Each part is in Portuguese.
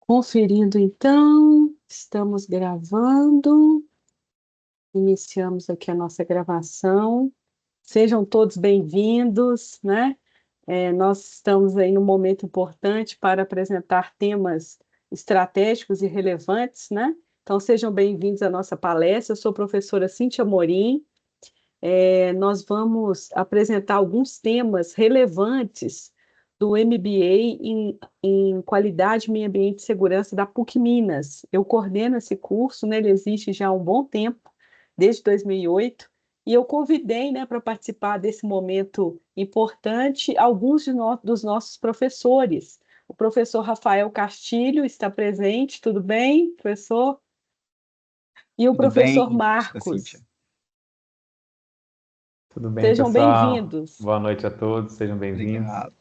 Conferindo então, estamos gravando, iniciamos aqui a nossa gravação. Sejam todos bem-vindos, né? Nós estamos aí num momento importante para apresentar temas estratégicos e relevantes, né? Então, sejam bem-vindos à nossa palestra. Eu sou a professora Cíntia Amorim. Nós vamos apresentar alguns temas relevantes do MBA em Qualidade, Meio Ambiente e Segurança da PUC Minas. Eu coordeno esse curso, né, ele existe já há um bom tempo, desde 2008, e eu convidei, né, para participar desse momento importante alguns dos nossos professores. O professor Rafael Castilho está presente, tudo bem, professor? E o Tudo bem, professor professora Cíntia? Marcos. Tudo bem, Sejam pessoal? bem-vindos. Boa noite a todos, sejam bem-vindos. Obrigado.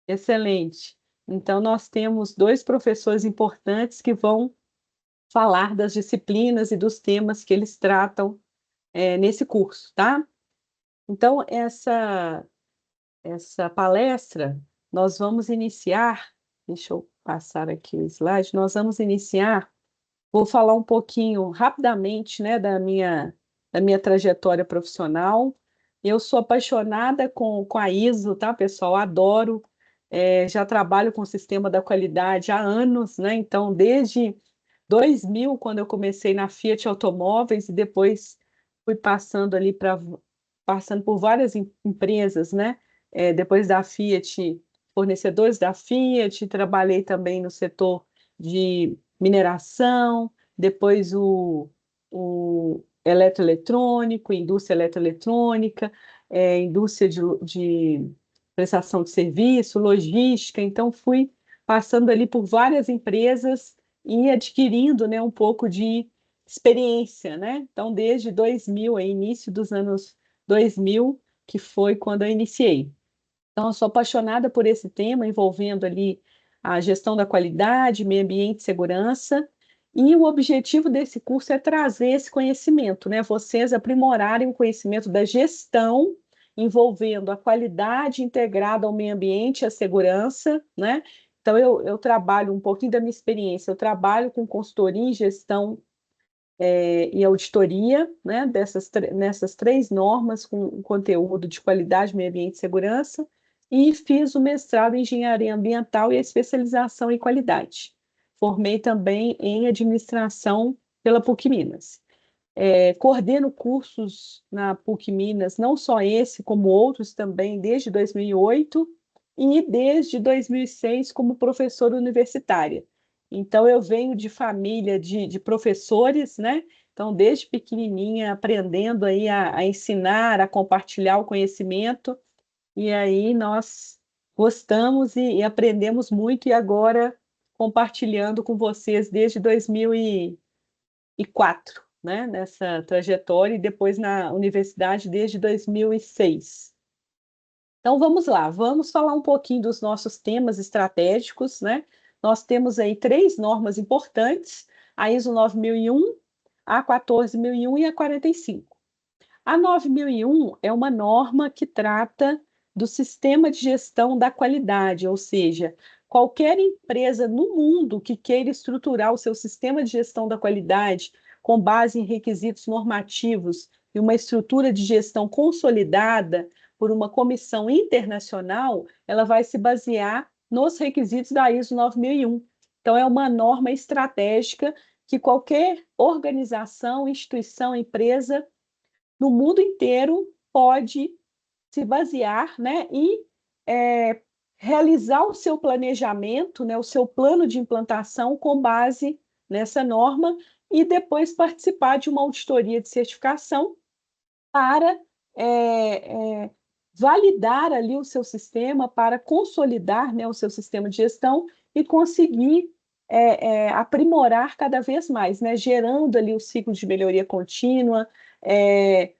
Excelente. Então, nós temos dois professores importantes que vão falar das disciplinas e dos temas que eles tratam nesse curso, tá? Então, essa palestra, nós vamos iniciar, deixa eu passar aqui o slide, nós vamos iniciar, vou falar um pouquinho rapidamente, né, da minha trajetória profissional. Eu sou apaixonada com a ISO, tá, pessoal? Adoro. Já trabalho com o sistema da qualidade há anos, né? Então, desde 2000, quando eu comecei na Fiat Automóveis, e depois fui passando ali passando por várias empresas, né? Depois da Fiat, fornecedores da Fiat, trabalhei também no setor de mineração, depois o eletroeletrônico, indústria eletroeletrônica, indústria de prestação de serviço, logística. Então, fui passando ali por várias empresas e adquirindo, né, um pouco de experiência, né? Então, desde 2000, início dos anos 2000, que foi quando eu iniciei. Então, eu sou apaixonada por esse tema, envolvendo ali a gestão da qualidade, meio ambiente e segurança. E o objetivo desse curso é trazer esse conhecimento, né? Vocês aprimorarem o conhecimento da gestão, envolvendo a qualidade integrada ao meio ambiente e à segurança, né? Então, eu trabalho um pouquinho da minha experiência, eu trabalho com consultoria em gestão e auditoria, né? Nessas três normas, com conteúdo de qualidade, meio ambiente e segurança, e fiz o mestrado em engenharia ambiental e a especialização em qualidade. Formei também em administração pela PUC Minas. Coordeno cursos na PUC Minas, não só esse, como outros também, desde 2008 e desde 2006 como professora universitária. Então, eu venho de família de professores, né? Então, desde pequenininha, aprendendo aí a ensinar, a compartilhar o conhecimento, e aí nós gostamos e aprendemos muito, e agora compartilhando com vocês desde 2004, né, nessa trajetória, e depois na universidade desde 2006. Então vamos lá, vamos falar um pouquinho dos nossos temas estratégicos, né? Nós temos aí três normas importantes: a ISO 9001, a 14001 e a 45. A 9001 é uma norma que trata do sistema de gestão da qualidade, ou seja, qualquer empresa no mundo que queira estruturar o seu sistema de gestão da qualidade com base em requisitos normativos e uma estrutura de gestão consolidada por uma comissão internacional, ela vai se basear nos requisitos da ISO 9001. Então, é uma norma estratégica que qualquer organização, instituição, empresa no mundo inteiro pode se basear, né, e realizar o seu planejamento, né, o seu plano de implantação com base nessa norma, e depois participar de uma auditoria de certificação para validar ali o seu sistema, para consolidar, né, o seu sistema de gestão e conseguir aprimorar cada vez mais, né, gerando ali o ciclo de melhoria contínua,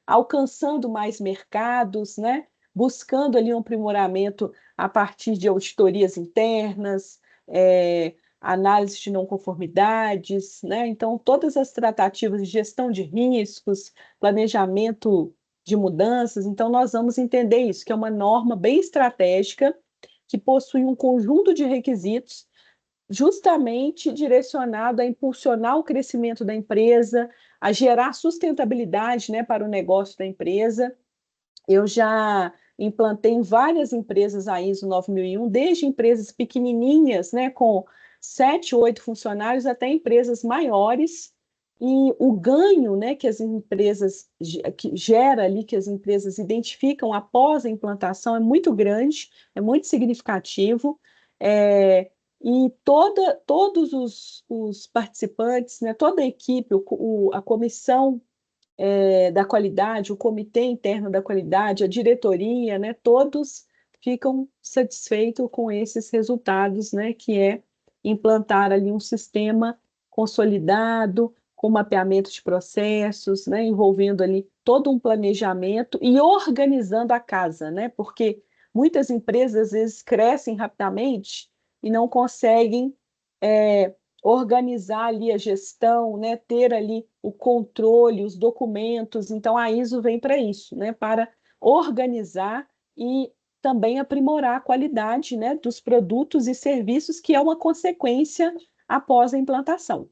alcançando mais mercados, né, buscando ali um aprimoramento a partir de auditorias internas, análise de não conformidades, né? Então, todas as tratativas de gestão de riscos, planejamento de mudanças. Então, nós vamos entender isso, que é uma norma bem estratégica, que possui um conjunto de requisitos justamente direcionado a impulsionar o crescimento da empresa, a gerar sustentabilidade, né, para o negócio da empresa. Eu já implantei em várias empresas a ISO 9001, desde empresas pequenininhas, né, com 7, 8 funcionários, até empresas maiores. E o ganho, né, que as empresas que gera ali, que as empresas identificam após a implantação é muito grande, é muito significativo. É, e todos os participantes, né, toda a equipe, a comissão da qualidade, o comitê interno da qualidade, a diretoria, né, todos ficam satisfeitos com esses resultados, né, que é implantar ali um sistema consolidado, com mapeamento de processos, né, envolvendo ali todo um planejamento e organizando a casa, né, porque muitas empresas às vezes crescem rapidamente e não conseguem organizar ali a gestão, né, ter ali o controle, os documentos. Então, a ISO vem para isso, né, para organizar e também aprimorar a qualidade, né, dos produtos e serviços, que é uma consequência após a implantação.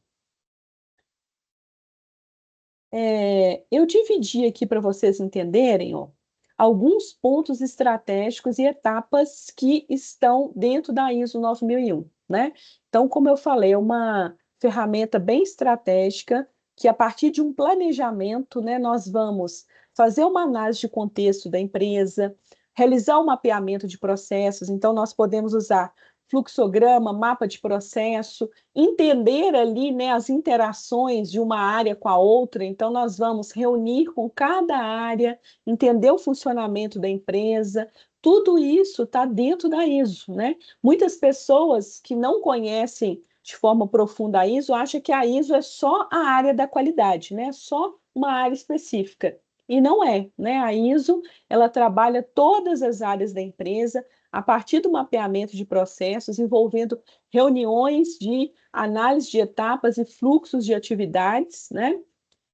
Eu dividi aqui para vocês entenderem, ó, alguns pontos estratégicos e etapas que estão dentro da ISO 9001, né? Então, como eu falei, é uma ferramenta bem estratégica que, a partir de um planejamento, né, nós vamos fazer uma análise de contexto da empresa, realizar um mapeamento de processos. Então, nós podemos usar fluxograma, mapa de processo, entender ali, né, as interações de uma área com a outra. Então, nós vamos reunir com cada área, entender o funcionamento da empresa. Tudo isso está dentro da ISO, né? Muitas pessoas que não conhecem de forma profunda a ISO acham que a ISO é só a área da qualidade, né? Só uma área específica. E não é, né? A ISO, ela trabalha todas as áreas da empresa a partir do mapeamento de processos, envolvendo reuniões de análise de etapas e fluxos de atividades, né?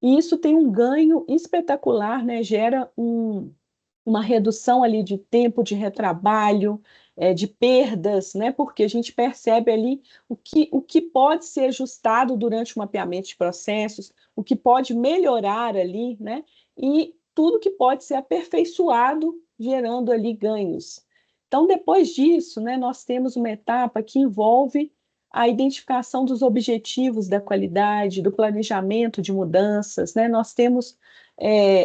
E isso tem um ganho espetacular, né? Gera uma redução ali de tempo de retrabalho, de perdas, né? Porque a gente percebe ali o que pode ser ajustado durante o mapeamento de processos, o que pode melhorar ali, né? E tudo que pode ser aperfeiçoado, gerando ali ganhos. Então, depois disso, né, nós temos uma etapa que envolve a identificação dos objetivos da qualidade, do planejamento de mudanças, né? Nós temos,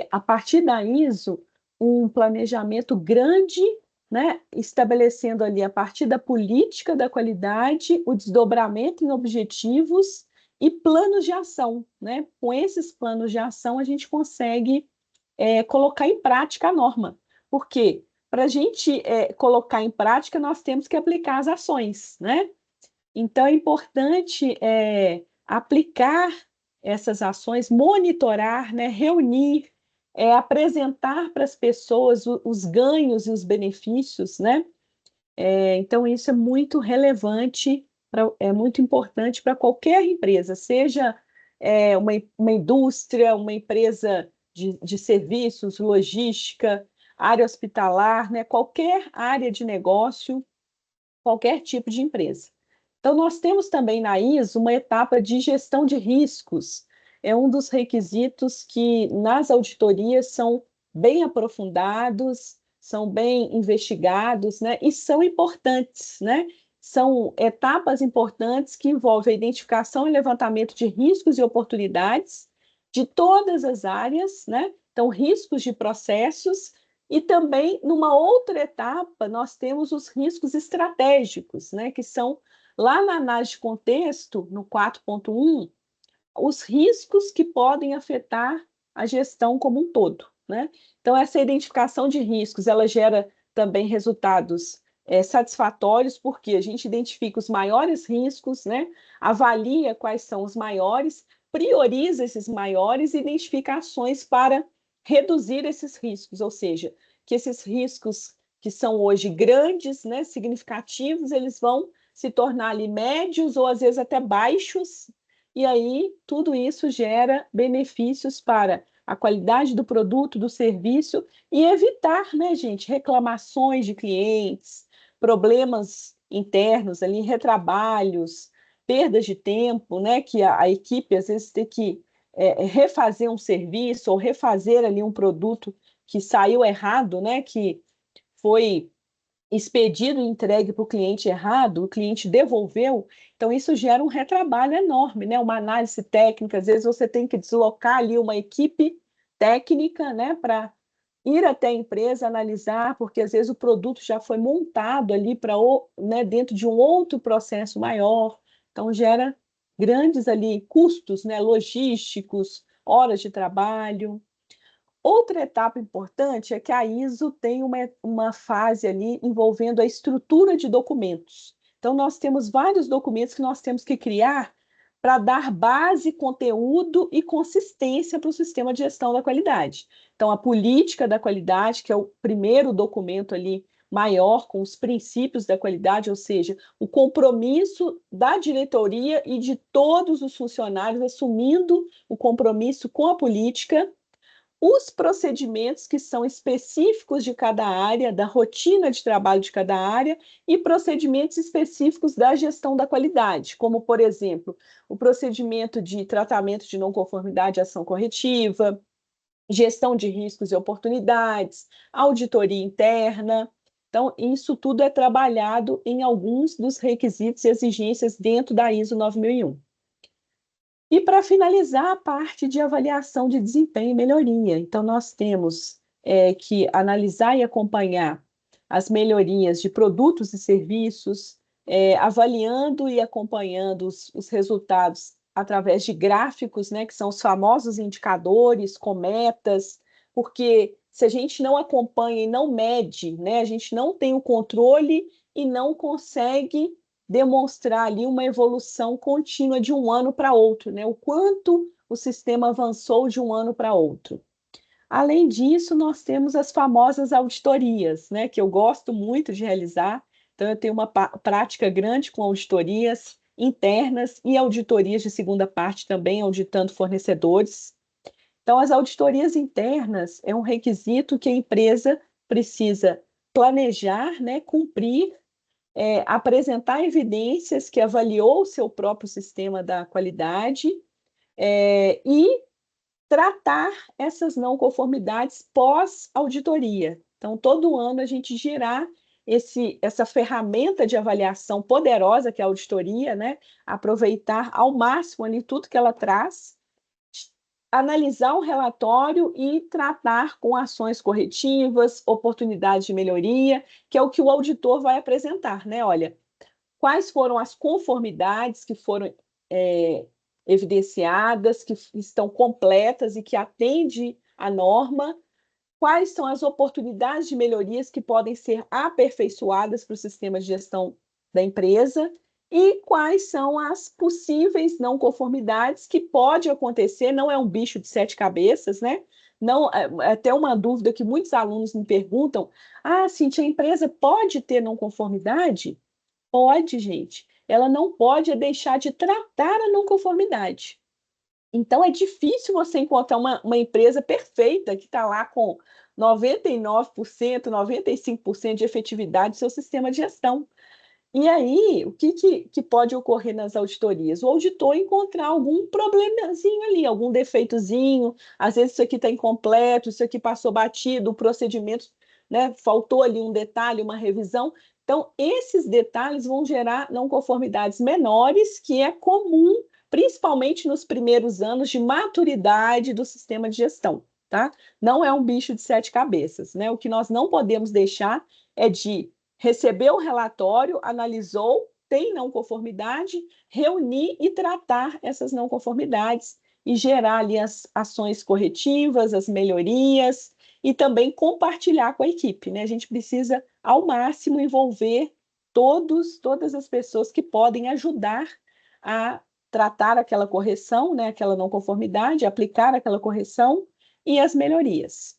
a partir da ISO, um planejamento grande, né, estabelecendo ali, a partir da política da qualidade, o desdobramento em objetivos e planos de ação, né? Com esses planos de ação, a gente consegue colocar em prática a norma. Por quê? Para a gente colocar em prática, nós temos que aplicar as ações, né? Então, é importante aplicar essas ações, monitorar, né, reunir, apresentar para as pessoas os ganhos e os benefícios, né? Então, isso é muito relevante, é muito importante para qualquer empresa, seja uma indústria, uma empresa de serviços, logística, área hospitalar, né? Qualquer área de negócio, qualquer tipo de empresa. Então, nós temos também na ISO uma etapa de gestão de riscos. É um dos requisitos que nas auditorias são bem aprofundados, são bem investigados, né? E são importantes, né? São etapas importantes que envolvem a identificação e levantamento de riscos e oportunidades de todas as áreas, né? Então, riscos de processos e também, numa outra etapa, nós temos os riscos estratégicos, né? Que são lá na análise de contexto, no 4.1, os riscos que podem afetar a gestão como um todo, né? Então, essa identificação de riscos, ela gera também resultados satisfatórios, porque a gente identifica os maiores riscos, né? Avalia quais são os maiores, prioriza esses maiores e identifica ações para reduzir esses riscos, ou seja, que esses riscos que são hoje grandes, né, significativos, eles vão se tornar ali médios ou às vezes até baixos, e aí tudo isso gera benefícios para a qualidade do produto, do serviço e evitar, né, gente, reclamações de clientes, problemas internos ali, retrabalhos, perdas de tempo, né, que a equipe às vezes tem que refazer um serviço ou refazer ali um produto que saiu errado, né, que foi expedido e entregue para o cliente errado, o cliente devolveu, então isso gera um retrabalho enorme, né? Uma análise técnica, às vezes você tem que deslocar ali uma equipe técnica, né, para ir até a empresa analisar, porque às vezes o produto já foi montado ali para, né, dentro de um outro processo maior, então gera grandes ali custos, né, logísticos, horas de trabalho. Outra etapa importante é que a ISO tem uma fase ali envolvendo a estrutura de documentos. Então, nós temos vários documentos que nós temos que criar para dar base, conteúdo e consistência para o sistema de gestão da qualidade. Então, a política da qualidade, que é o primeiro documento ali maior com os princípios da qualidade, ou seja, o compromisso da diretoria e de todos os funcionários assumindo o compromisso com a política, os procedimentos que são específicos de cada área, da rotina de trabalho de cada área, e procedimentos específicos da gestão da qualidade, como, por exemplo, o procedimento de tratamento de não conformidade e ação corretiva, gestão de riscos e oportunidades, auditoria interna. Então, isso tudo é trabalhado em alguns dos requisitos e exigências dentro da ISO 9001. E para finalizar, a parte de avaliação de desempenho e melhoria. Então, nós temos que analisar e acompanhar as melhorias de produtos e serviços, avaliando e acompanhando os resultados através de gráficos, né, que são os famosos indicadores, com metas, porque se a gente não acompanha e não mede, né, a gente não tem o controle e não consegue demonstrar ali uma evolução contínua de um ano para outro, né? O quanto o sistema avançou de um ano para outro. Além disso, nós temos as famosas auditorias, né? Que eu gosto muito de realizar. Então, eu tenho uma prática grande com auditorias internas e auditorias de segunda parte também, auditando fornecedores. Então, as auditorias internas é um requisito que a empresa precisa planejar, né, cumprir, apresentar evidências que avaliou o seu próprio sistema da qualidade, e tratar essas não conformidades pós-auditoria. Então, todo ano a gente girar essa ferramenta de avaliação poderosa que é a auditoria, né? Aproveitar ao máximo ali tudo que ela traz, analisar o relatório e tratar com ações corretivas, oportunidades de melhoria, que é o que o auditor vai apresentar, né? Olha, quais foram as conformidades que foram evidenciadas, que estão completas e que atendem à norma, quais são as oportunidades de melhorias que podem ser aperfeiçoadas para o sistema de gestão da empresa e quais são as possíveis não conformidades que pode acontecer, não é um bicho de sete cabeças, né? Não, é até uma dúvida que muitos alunos me perguntam: Cíntia, a empresa pode ter não conformidade? Pode, gente. Ela não pode deixar de tratar a não conformidade. Então, é difícil você encontrar uma empresa perfeita que está lá com 99%, 95% de efetividade do seu sistema de gestão. E aí, o que pode ocorrer nas auditorias? O auditor encontrar algum problemazinho ali, algum defeitozinho, às vezes isso aqui está incompleto, isso aqui passou batido, o procedimento, né, faltou ali um detalhe, uma revisão. Então, esses detalhes vão gerar não conformidades menores, que é comum, principalmente nos primeiros anos de maturidade do sistema de gestão, tá? Não é um bicho de sete cabeças, né? O que nós não podemos deixar é de receber o relatório, analisou, tem não conformidade, reunir e tratar essas não conformidades e gerar ali as ações corretivas, as melhorias e também compartilhar com a equipe, né? A gente precisa, ao máximo, envolver todas as pessoas que podem ajudar a tratar aquela correção, né? Aquela não conformidade, aplicar aquela correção e as melhorias.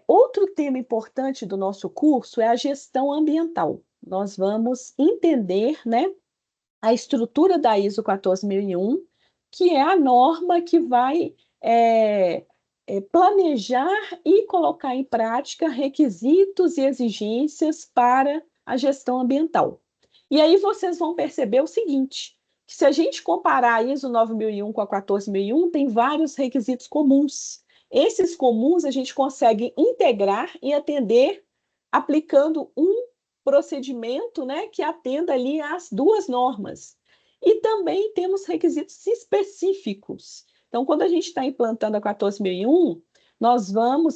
Outro tema importante do nosso curso é a gestão ambiental. Nós vamos entender, né, a estrutura da ISO 14001, que é a norma que vai planejar e colocar em prática requisitos e exigências para a gestão ambiental. E aí vocês vão perceber o seguinte, que se a gente comparar a ISO 9001 com a 14001, tem vários requisitos comuns. Esses comuns a gente consegue integrar e atender aplicando um procedimento, né, que atenda ali às duas normas. E também temos requisitos específicos. Então, quando a gente está implantando a 14001,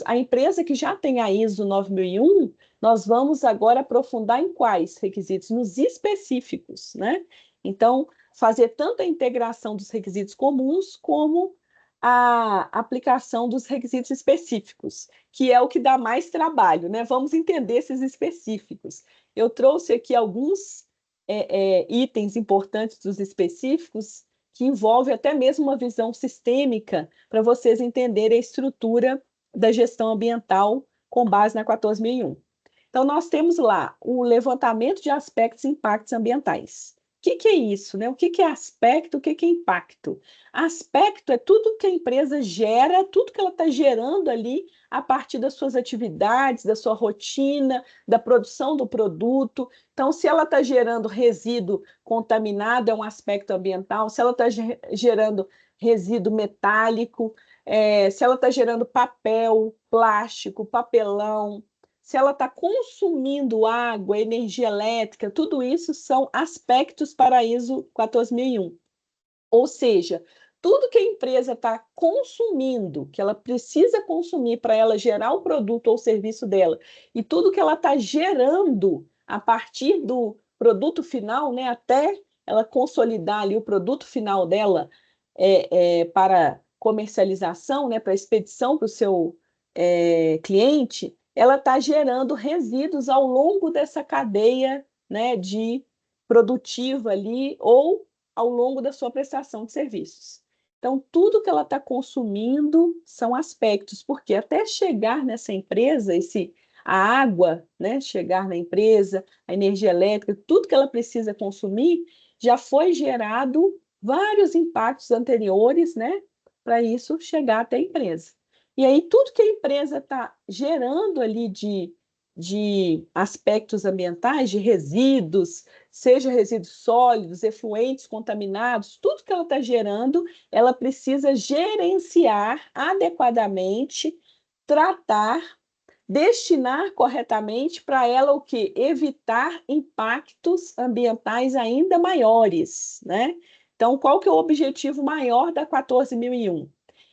a empresa que já tem a ISO 9001, nós vamos agora aprofundar em quais requisitos? Nos específicos, né? Então, fazer tanto a integração dos requisitos comuns, como a aplicação dos requisitos específicos, que é o que dá mais trabalho, né? Vamos entender esses específicos. Eu trouxe aqui alguns itens importantes dos específicos, que envolve até mesmo uma visão sistêmica, para vocês entenderem a estrutura da gestão ambiental com base na 14001. Então, nós temos lá o levantamento de aspectos e impactos ambientais. O que é isso, né? O que é aspecto, o que é impacto? Aspecto é tudo que a empresa gera, tudo que ela está gerando ali a partir das suas atividades, da sua rotina, da produção do produto. Então, se ela está gerando resíduo contaminado, é um aspecto ambiental. Se ela está gerando resíduo metálico, se ela está gerando papel, plástico, papelão, se ela está consumindo água, energia elétrica, tudo isso são aspectos para a ISO 14001. Ou seja, tudo que a empresa está consumindo, que ela precisa consumir para ela gerar o produto ou serviço dela, e tudo que ela está gerando a partir do produto final, né, até ela consolidar ali o produto final dela para comercialização, né, para expedição para o seu cliente, ela está gerando resíduos ao longo dessa cadeia, né, de produtiva ali, ou ao longo da sua prestação de serviços. Então, tudo que ela está consumindo são aspectos, porque até chegar nessa empresa, a água, né, chegar na empresa, a energia elétrica, tudo que ela precisa consumir, já foi gerado vários impactos anteriores, né, para isso chegar até a empresa. E aí, tudo que a empresa está gerando ali de aspectos ambientais, de resíduos, seja resíduos sólidos, efluentes, contaminados, tudo que ela está gerando, ela precisa gerenciar adequadamente, tratar, destinar corretamente para ela o que? Evitar impactos ambientais ainda maiores, né? Então, qual que é o objetivo maior da 14001?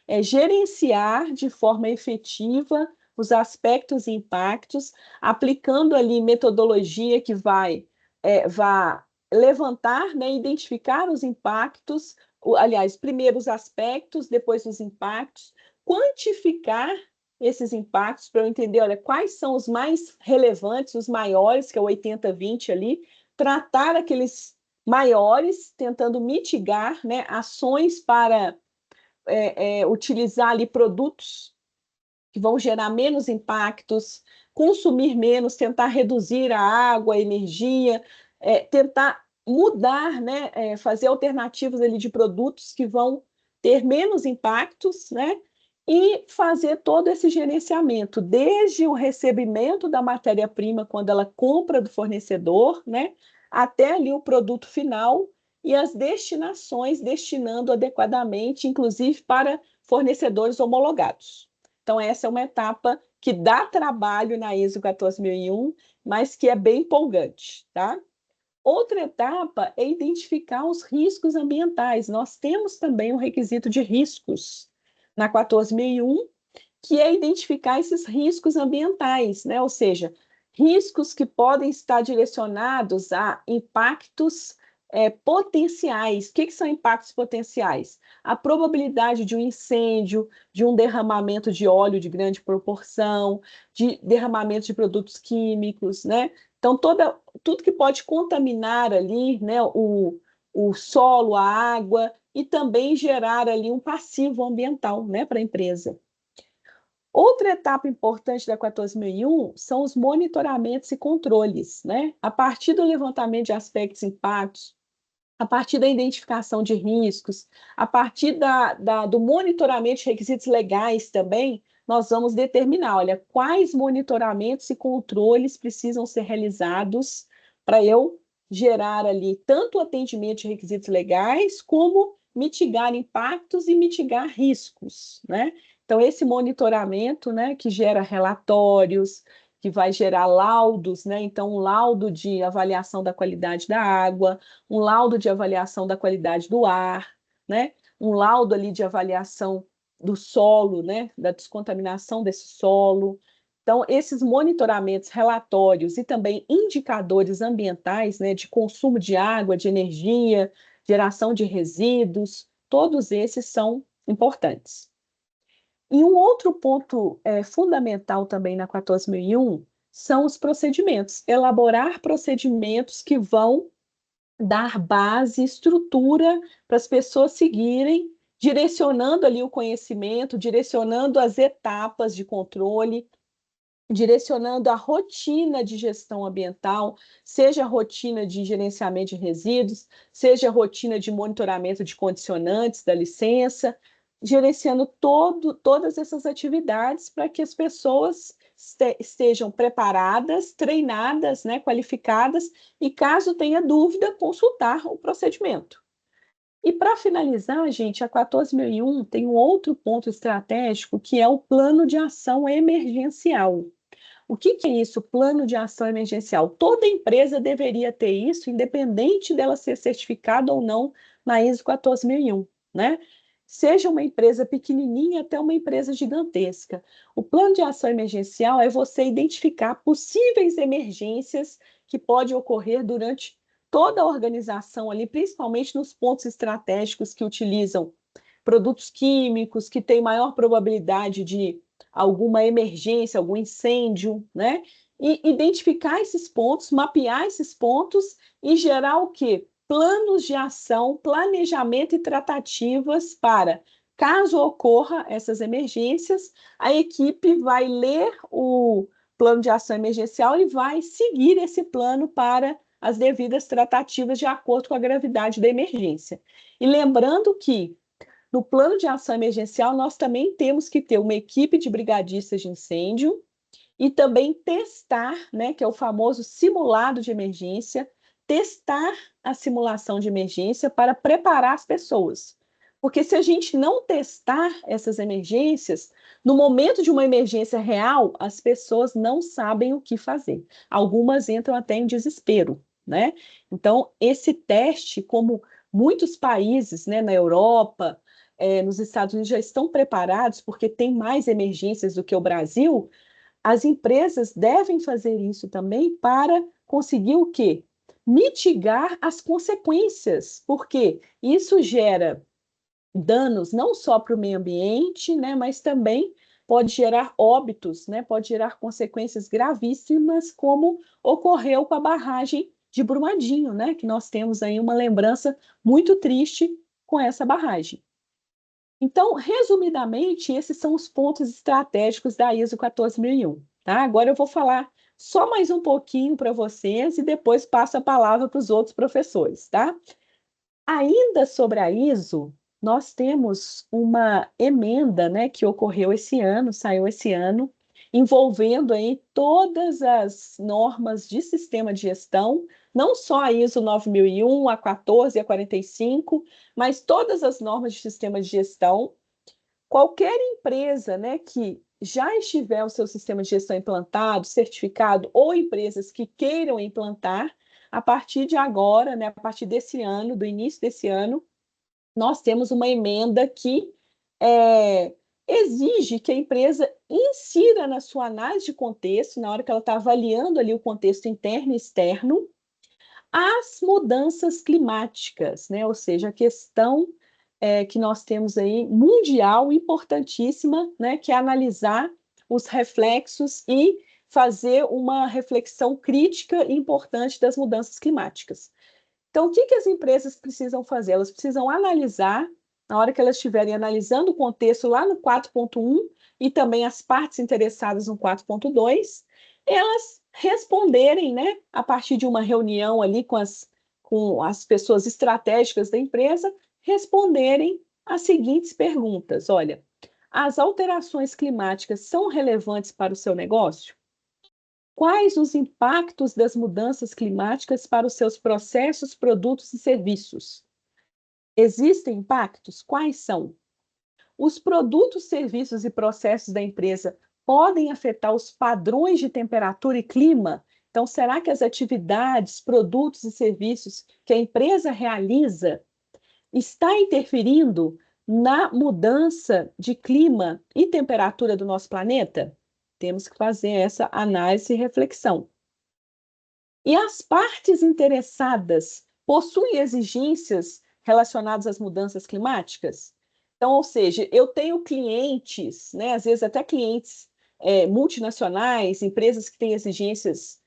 É gerenciar de forma efetiva os aspectos e impactos, aplicando ali metodologia que vai levantar, né, identificar os impactos, aliás, primeiro os aspectos, depois os impactos, quantificar esses impactos para eu entender, olha, quais são os mais relevantes, os maiores, que é o 80-20 ali, tratar aqueles maiores, tentando mitigar, né, ações para utilizar ali produtos que vão gerar menos impactos, consumir menos, tentar reduzir a água, a energia, tentar mudar, né, fazer alternativas ali de produtos que vão ter menos impactos, né, e fazer todo esse gerenciamento, desde o recebimento da matéria-prima, quando ela compra do fornecedor, né, até ali o produto final, e as destinações, destinando adequadamente, inclusive para fornecedores homologados. Então, essa é uma etapa que dá trabalho na ISO 14001, mas que é bem empolgante, tá? Outra etapa é identificar os riscos ambientais. Nós temos também um requisito de riscos na 14001, que é identificar esses riscos ambientais, né? Ou seja, riscos que podem estar direcionados a impactos potenciais. O que são impactos potenciais? A probabilidade de um incêndio, de um derramamento de óleo de grande proporção, de derramamento de produtos químicos, né? Então, tudo que pode contaminar ali, né, o solo, a água, e também gerar ali um passivo ambiental, né, para a empresa. Outra etapa importante da 14001 são os monitoramentos e controles, né? A partir do levantamento de aspectos e impactos, a partir da identificação de riscos, a partir do monitoramento de requisitos legais também, nós vamos determinar, olha, quais monitoramentos e controles precisam ser realizados para eu gerar ali tanto o atendimento de requisitos legais, como mitigar impactos e mitigar riscos, né? Então, esse monitoramento, né, que gera relatórios, que vai gerar laudos, né? Então, um laudo de avaliação da qualidade da água, um laudo de avaliação da qualidade do ar, né? Um laudo ali de avaliação do solo, né? Da descontaminação desse solo. Então, esses monitoramentos, relatórios e também indicadores ambientais, né? De consumo de água, de energia, geração de resíduos, todos esses são importantes. E um outro ponto fundamental também na 14.001 são os procedimentos. Elaborar procedimentos que vão dar base, estrutura para as pessoas seguirem, direcionando ali o conhecimento, direcionando as etapas de controle, direcionando a rotina de gestão ambiental, seja a rotina de gerenciamento de resíduos, seja a rotina de monitoramento de condicionantes da licença, gerenciando todas essas atividades para que as pessoas estejam preparadas, treinadas, né, qualificadas, e caso tenha dúvida, consultar o procedimento. E para finalizar, gente, a 14.001 tem um outro ponto estratégico, que é o plano de ação emergencial. O que é isso, plano de ação emergencial? Toda empresa deveria ter isso, independente dela ser certificada ou não na ISO 14.001, né? Seja uma empresa pequenininha até uma empresa gigantesca. O plano de ação emergencial é você identificar possíveis emergências que podem ocorrer durante toda a organização ali, principalmente nos pontos estratégicos que utilizam produtos químicos, que têm maior probabilidade de alguma emergência, algum incêndio, né? E identificar esses pontos, mapear esses pontos e gerar o quê? Planos de ação, planejamento e tratativas para, caso ocorra essas emergências, a equipe vai ler o plano de ação emergencial e vai seguir esse plano para as devidas tratativas de acordo com a gravidade da emergência. E lembrando que no plano de ação emergencial, nós também temos que ter uma equipe de brigadistas de incêndio e também testar, né, que é o famoso simulado de emergência, testar a simulação de emergência para preparar as pessoas. Porque se a gente não testar essas emergências, no momento de uma emergência real, as pessoas não sabem o que fazer. Algumas entram até em desespero, né? Então, esse teste, como muitos países, né, na Europa, nos Estados Unidos já estão preparados, porque tem mais emergências do que o Brasil, as empresas devem fazer isso também para conseguir o quê? Mitigar as consequências, porque isso gera danos não só para o meio ambiente, né, mas também pode gerar óbitos, né, pode gerar consequências gravíssimas, como ocorreu com a barragem de Brumadinho, né, que nós temos aí uma lembrança muito triste com essa barragem. Então, resumidamente, esses são os pontos estratégicos da ISO 14.001, tá? Agora eu vou falar só mais um pouquinho para vocês e depois passo a palavra para os outros professores, tá? Ainda sobre a ISO, nós temos uma emenda, né, que ocorreu esse ano, saiu esse ano, envolvendo aí todas as normas de sistema de gestão, não só a ISO 9001, a 14 e a 45, mas todas as normas de sistema de gestão. Qualquer empresa, né, que já estiver o seu sistema de gestão implantado, certificado, ou empresas que queiram implantar, a partir de agora, né, a partir desse ano, do início desse ano, nós temos uma emenda que exige que a empresa insira na sua análise de contexto, na hora que ela está avaliando ali o contexto interno e externo, as mudanças climáticas, né? Ou seja, a questão que nós temos aí mundial, importantíssima, né? Que é analisar os reflexos e fazer uma reflexão crítica e importante das mudanças climáticas. Então, o que as empresas precisam fazer? Elas precisam analisar, na hora que elas estiverem analisando o contexto lá no 4.1 e também as partes interessadas no 4.2, elas responderem, né, a partir de uma reunião ali com com as pessoas estratégicas da empresa responderem as seguintes perguntas. Olha, as alterações climáticas são relevantes para o seu negócio? Quais os impactos das mudanças climáticas para os seus processos, produtos e serviços? Existem impactos? Quais são? Os produtos, serviços e processos da empresa podem afetar os padrões de temperatura e clima? Então, será que as atividades, produtos e serviços que a empresa realiza está interferindo na mudança de clima e temperatura do nosso planeta? Temos que fazer essa análise e reflexão. E as partes interessadas possuem exigências relacionadas às mudanças climáticas? Então, ou seja, eu tenho clientes, né, às vezes até clientes multinacionais, empresas que têm exigências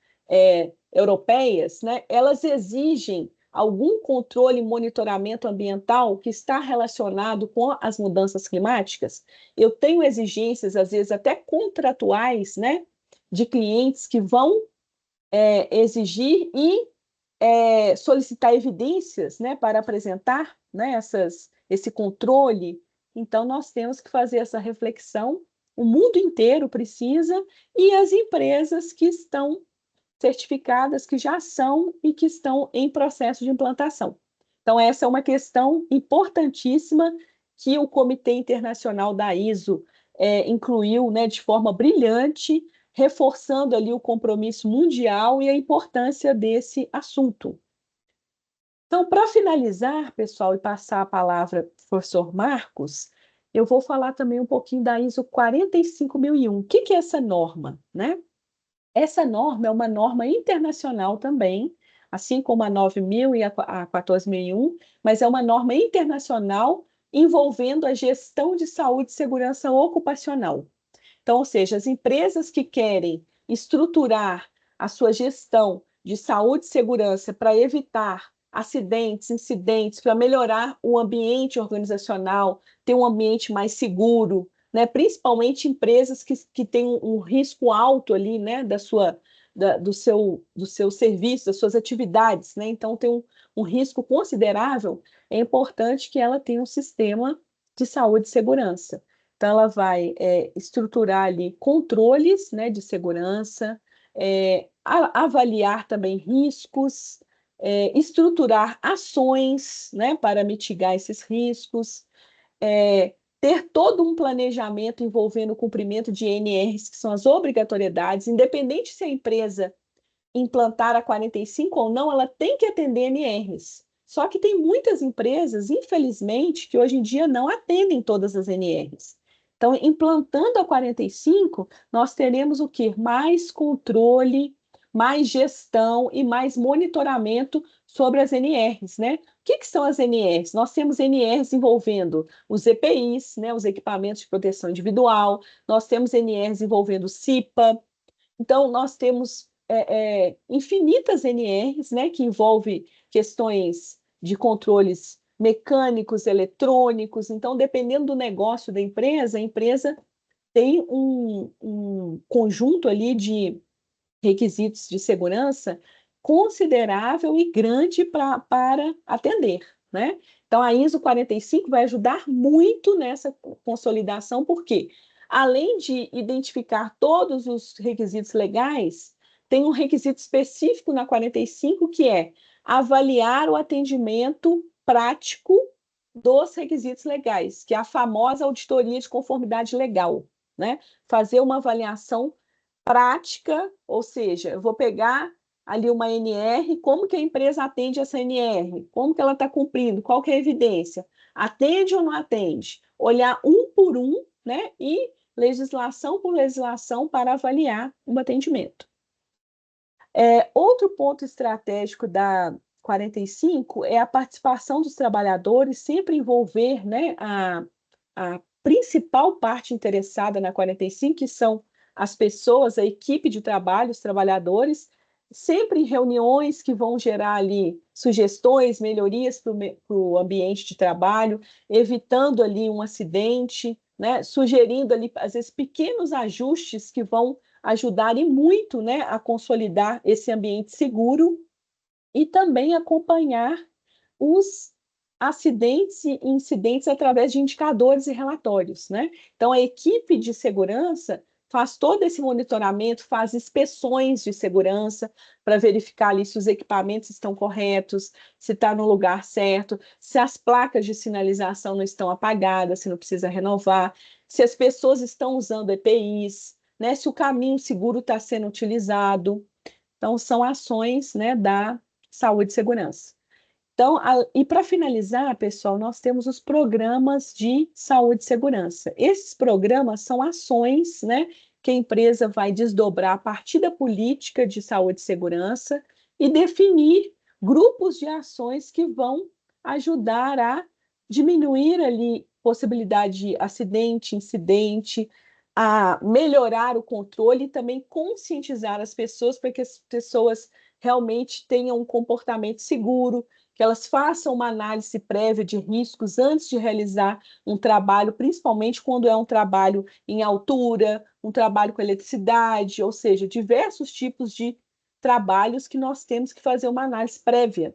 europeias, né, elas exigem algum controle e monitoramento ambiental que está relacionado com as mudanças climáticas. Eu tenho exigências, às vezes até contratuais, né, de clientes que vão exigir e solicitar evidências, né, para apresentar, né, esse controle. Então, nós temos que fazer essa reflexão, o mundo inteiro precisa, e as empresas que estão certificadas, que já são e que estão em processo de implantação. Então, essa é uma questão importantíssima que o Comitê Internacional da ISO incluiu, né, de forma brilhante, reforçando ali o compromisso mundial e a importância desse assunto. Então, para finalizar, pessoal, e passar a palavra para o professor Marcos, eu vou falar também um pouquinho da ISO 45001. O que é essa norma, né? Essa norma é uma norma internacional também, assim como a 9.000 e a 14.001, mas é uma norma internacional envolvendo a gestão de saúde e segurança ocupacional. Então, ou seja, as empresas que querem estruturar a sua gestão de saúde e segurança para evitar acidentes, incidentes, para melhorar o ambiente organizacional, ter um ambiente mais seguro, né? Principalmente empresas que têm um risco alto ali, né? Do seu serviço, das suas atividades, né? Então, tem um risco considerável, é importante que ela tenha um sistema de saúde e segurança. Então, ela vai estruturar ali controles, né, de segurança, avaliar também riscos, estruturar ações, né, para mitigar esses riscos, ter todo um planejamento envolvendo o cumprimento de NRs, que são as obrigatoriedades, independente se a empresa implantar a 45 ou não, ela tem que atender NRs. Só que tem muitas empresas, infelizmente, que hoje em dia não atendem todas as NRs. Então, implantando a 45, nós teremos o quê? Mais controle, mais gestão e mais monitoramento sobre as NRs, né? O que são as NRs? Nós temos NRs envolvendo os EPIs, né, os equipamentos de proteção individual, nós temos NRs envolvendo o CIPA, então nós temos infinitas NRs, né, que envolvem questões de controles mecânicos, eletrônicos. Então, dependendo do negócio da empresa, a empresa tem um conjunto ali de requisitos de segurança considerável e grande para atender, né? Então, a ISO 45 vai ajudar muito nessa consolidação, porque além de identificar todos os requisitos legais, tem um requisito específico na 45 que é avaliar o atendimento prático dos requisitos legais, que é a famosa auditoria de conformidade legal, né? Fazer uma avaliação prática, ou seja, eu vou pegar ali uma NR, como que a empresa atende essa NR? Como que ela está cumprindo? Qual que é a evidência? Atende ou não atende? Olhar um por um, né? E legislação por legislação para avaliar o atendimento. Outro ponto estratégico da 45 é a participação dos trabalhadores, sempre envolver, né, a principal parte interessada na 45, que são as pessoas, a equipe de trabalho, os trabalhadores, sempre em reuniões que vão gerar ali sugestões, melhorias para o ambiente de trabalho, evitando ali um acidente, né, sugerindo ali, às vezes, pequenos ajustes que vão ajudar e muito, né, a consolidar esse ambiente seguro. e também acompanhar os acidentes e incidentes através de indicadores e relatórios, né? Então, a equipe de segurança faz todo esse monitoramento, faz inspeções de segurança para verificar ali se os equipamentos estão corretos, se está no lugar certo, se as placas de sinalização não estão apagadas, se não precisa renovar, se as pessoas estão usando EPIs, né? Se o caminho seguro está sendo utilizado. Então, são ações, né, da saúde e segurança. Então, e para finalizar, pessoal, nós temos os programas de saúde e segurança. Esses programas são ações, né, que a empresa vai desdobrar a partir da política de saúde e segurança e definir grupos de ações que vão ajudar a diminuir ali possibilidade de acidente, incidente, a melhorar o controle e também conscientizar as pessoas para que as pessoas realmente tenham um comportamento seguro, que elas façam uma análise prévia de riscos antes de realizar um trabalho, principalmente quando é um trabalho em altura, um trabalho com eletricidade, ou seja, diversos tipos de trabalhos que nós temos que fazer uma análise prévia.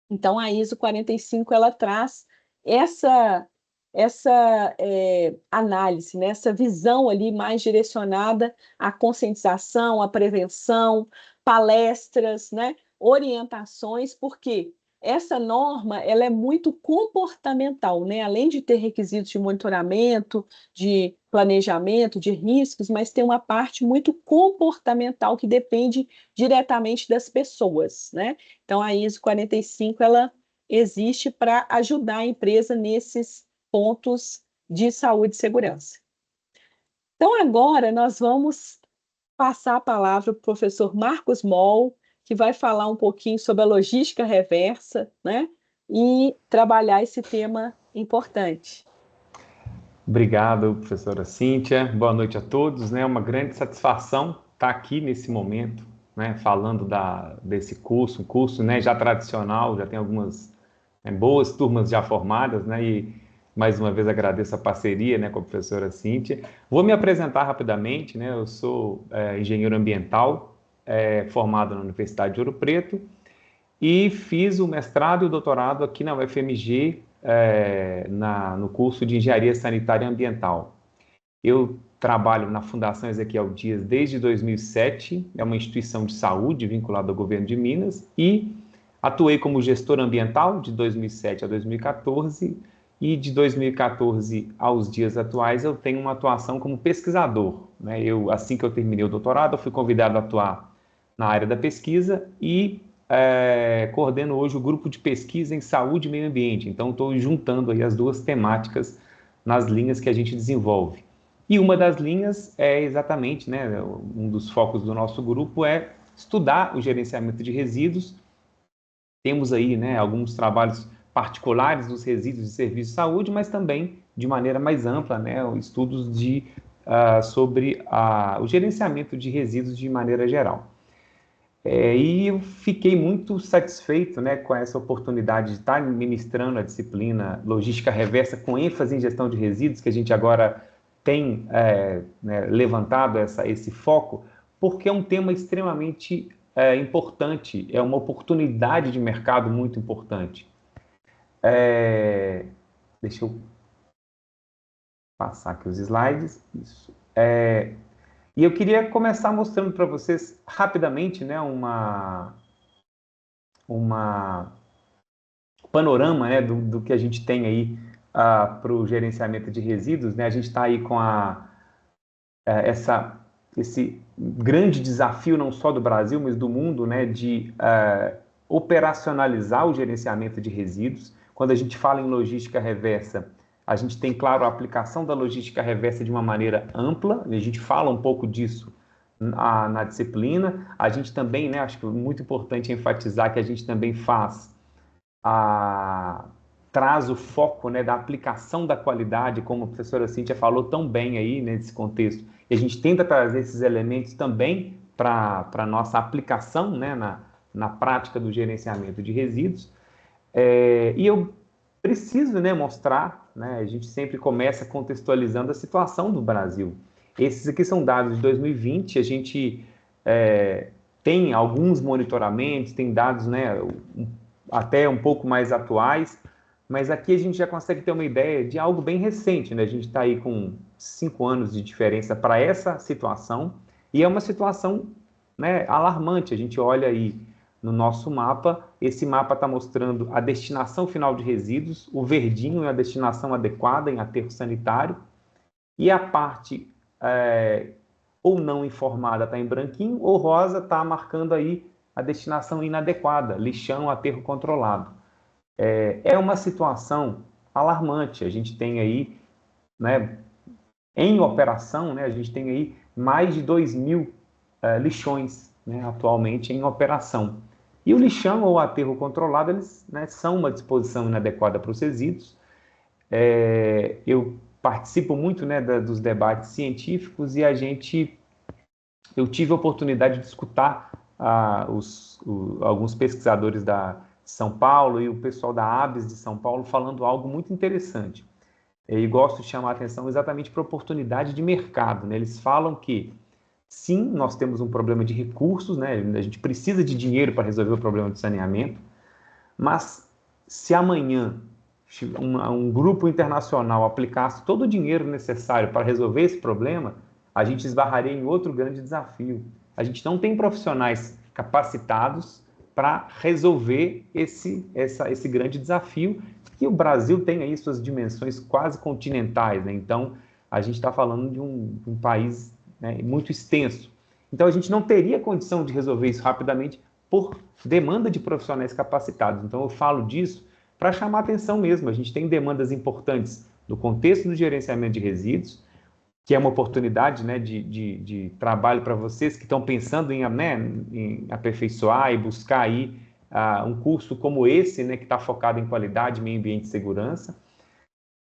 Então, a ISO 45 ela traz essa análise, né? Essa visão ali mais direcionada à conscientização, à prevenção, palestras, né? Orientações, porque essa norma ela é muito comportamental, né? Além de ter requisitos de monitoramento, de planejamento, de riscos, mas tem uma parte muito comportamental que depende diretamente das pessoas, né? Então, a ISO 45 ela existe para ajudar a empresa nesses pontos de saúde e segurança. Então, agora nós vamos passar a palavra para o professor Marcos Moll, que vai falar um pouquinho sobre a logística reversa, né? E trabalhar esse tema importante. Obrigado, professora Cíntia. Boa noite a todos. É uma grande satisfação estar aqui nesse momento, né, falando desse curso, um curso, né, já tradicional, já tem algumas boas turmas já formadas, né, e mais uma vez agradeço a parceria, né, com a professora Cíntia. Vou me apresentar rapidamente, né, eu sou engenheiro ambiental, formado na Universidade de Ouro Preto, e fiz o mestrado e o doutorado aqui na UFMG, no curso de Engenharia Sanitária e Ambiental. Eu trabalho na Fundação Ezequiel Dias desde 2007, é uma instituição de saúde vinculada ao governo de Minas, e atuei como gestor ambiental de 2007 a 2014, e de 2014 aos dias atuais eu tenho uma atuação como pesquisador, né? Assim que eu terminei o doutorado, eu fui convidado a atuar na área da pesquisa e coordeno hoje o grupo de pesquisa em saúde e meio ambiente. Então, estou juntando aí as duas temáticas nas linhas que a gente desenvolve. E uma das linhas é exatamente, né, um dos focos do nosso grupo é estudar o gerenciamento de resíduos. Temos aí, né, alguns trabalhos particulares dos resíduos de serviço de saúde, mas também, de maneira mais ampla, né, estudos sobre o gerenciamento de resíduos de maneira geral. E eu fiquei muito satisfeito, né, com essa oportunidade de estar ministrando a disciplina Logística Reversa com ênfase em gestão de resíduos, que a gente agora tem né, levantado esse foco, porque é um tema extremamente importante, é uma oportunidade de mercado muito importante. Deixa eu passar aqui os slides. Isso. E eu queria começar mostrando para vocês rapidamente, né, panorama, né, do que a gente tem aí para o gerenciamento de resíduos, né? A gente está aí com esse grande desafio não só do Brasil, mas do mundo, né, de operacionalizar o gerenciamento de resíduos. Quando a gente fala em logística reversa, a gente tem, claro, a aplicação da logística reversa de uma maneira ampla, a gente fala um pouco disso na disciplina. A gente também, né, acho que é muito importante enfatizar que a gente também traz o foco, né, da aplicação da qualidade, como a professora Cíntia falou tão bem aí nesse contexto. E a gente tenta trazer esses elementos também para a nossa aplicação, né, na prática do gerenciamento de resíduos. E eu preciso, né, mostrar, né, a gente sempre começa contextualizando a situação do Brasil. Esses aqui são dados de 2020, a gente tem alguns monitoramentos, tem dados, né, até um pouco mais atuais, mas aqui a gente já consegue ter uma ideia de algo bem recente, né? A gente está aí com 5 anos de diferença para essa situação, e é uma situação, né, alarmante. A gente olha aí no nosso mapa, esse mapa está mostrando a destinação final de resíduos, o verdinho é a destinação adequada em aterro sanitário, e a parte ou não informada está em branquinho, ou rosa está marcando aí a destinação inadequada, lixão, aterro controlado. É uma situação alarmante. A gente tem aí, né, em operação, né, a gente tem aí mais de 2.000 lixões, né, atualmente em operação. E o lixão ou o aterro controlado, eles, né, são uma disposição inadequada para os resíduos. Eu participo muito, né, dos debates científicos e eu tive a oportunidade de escutar alguns pesquisadores da São Paulo e o pessoal da ABS de São Paulo falando algo muito interessante. E gosto de chamar a atenção exatamente para a oportunidade de mercado, né? Eles falam que, sim, nós temos um problema de recursos, né? A gente precisa de dinheiro para resolver o problema de saneamento, mas se amanhã um grupo internacional aplicasse todo o dinheiro necessário para resolver esse problema, a gente esbarraria em outro grande desafio. A gente não tem profissionais capacitados para resolver esse grande desafio, que o Brasil tem aí suas dimensões quase continentais, né? Então, a gente está falando de um país, né, muito extenso. Então, a gente não teria condição de resolver isso rapidamente por demanda de profissionais capacitados. Então, eu falo disso para chamar atenção mesmo. A gente tem demandas importantes no contexto do gerenciamento de resíduos, que é uma oportunidade, né, de trabalho para vocês que estão pensando em aperfeiçoar e buscar aí um curso como esse, né, que está focado em qualidade, meio ambiente e segurança.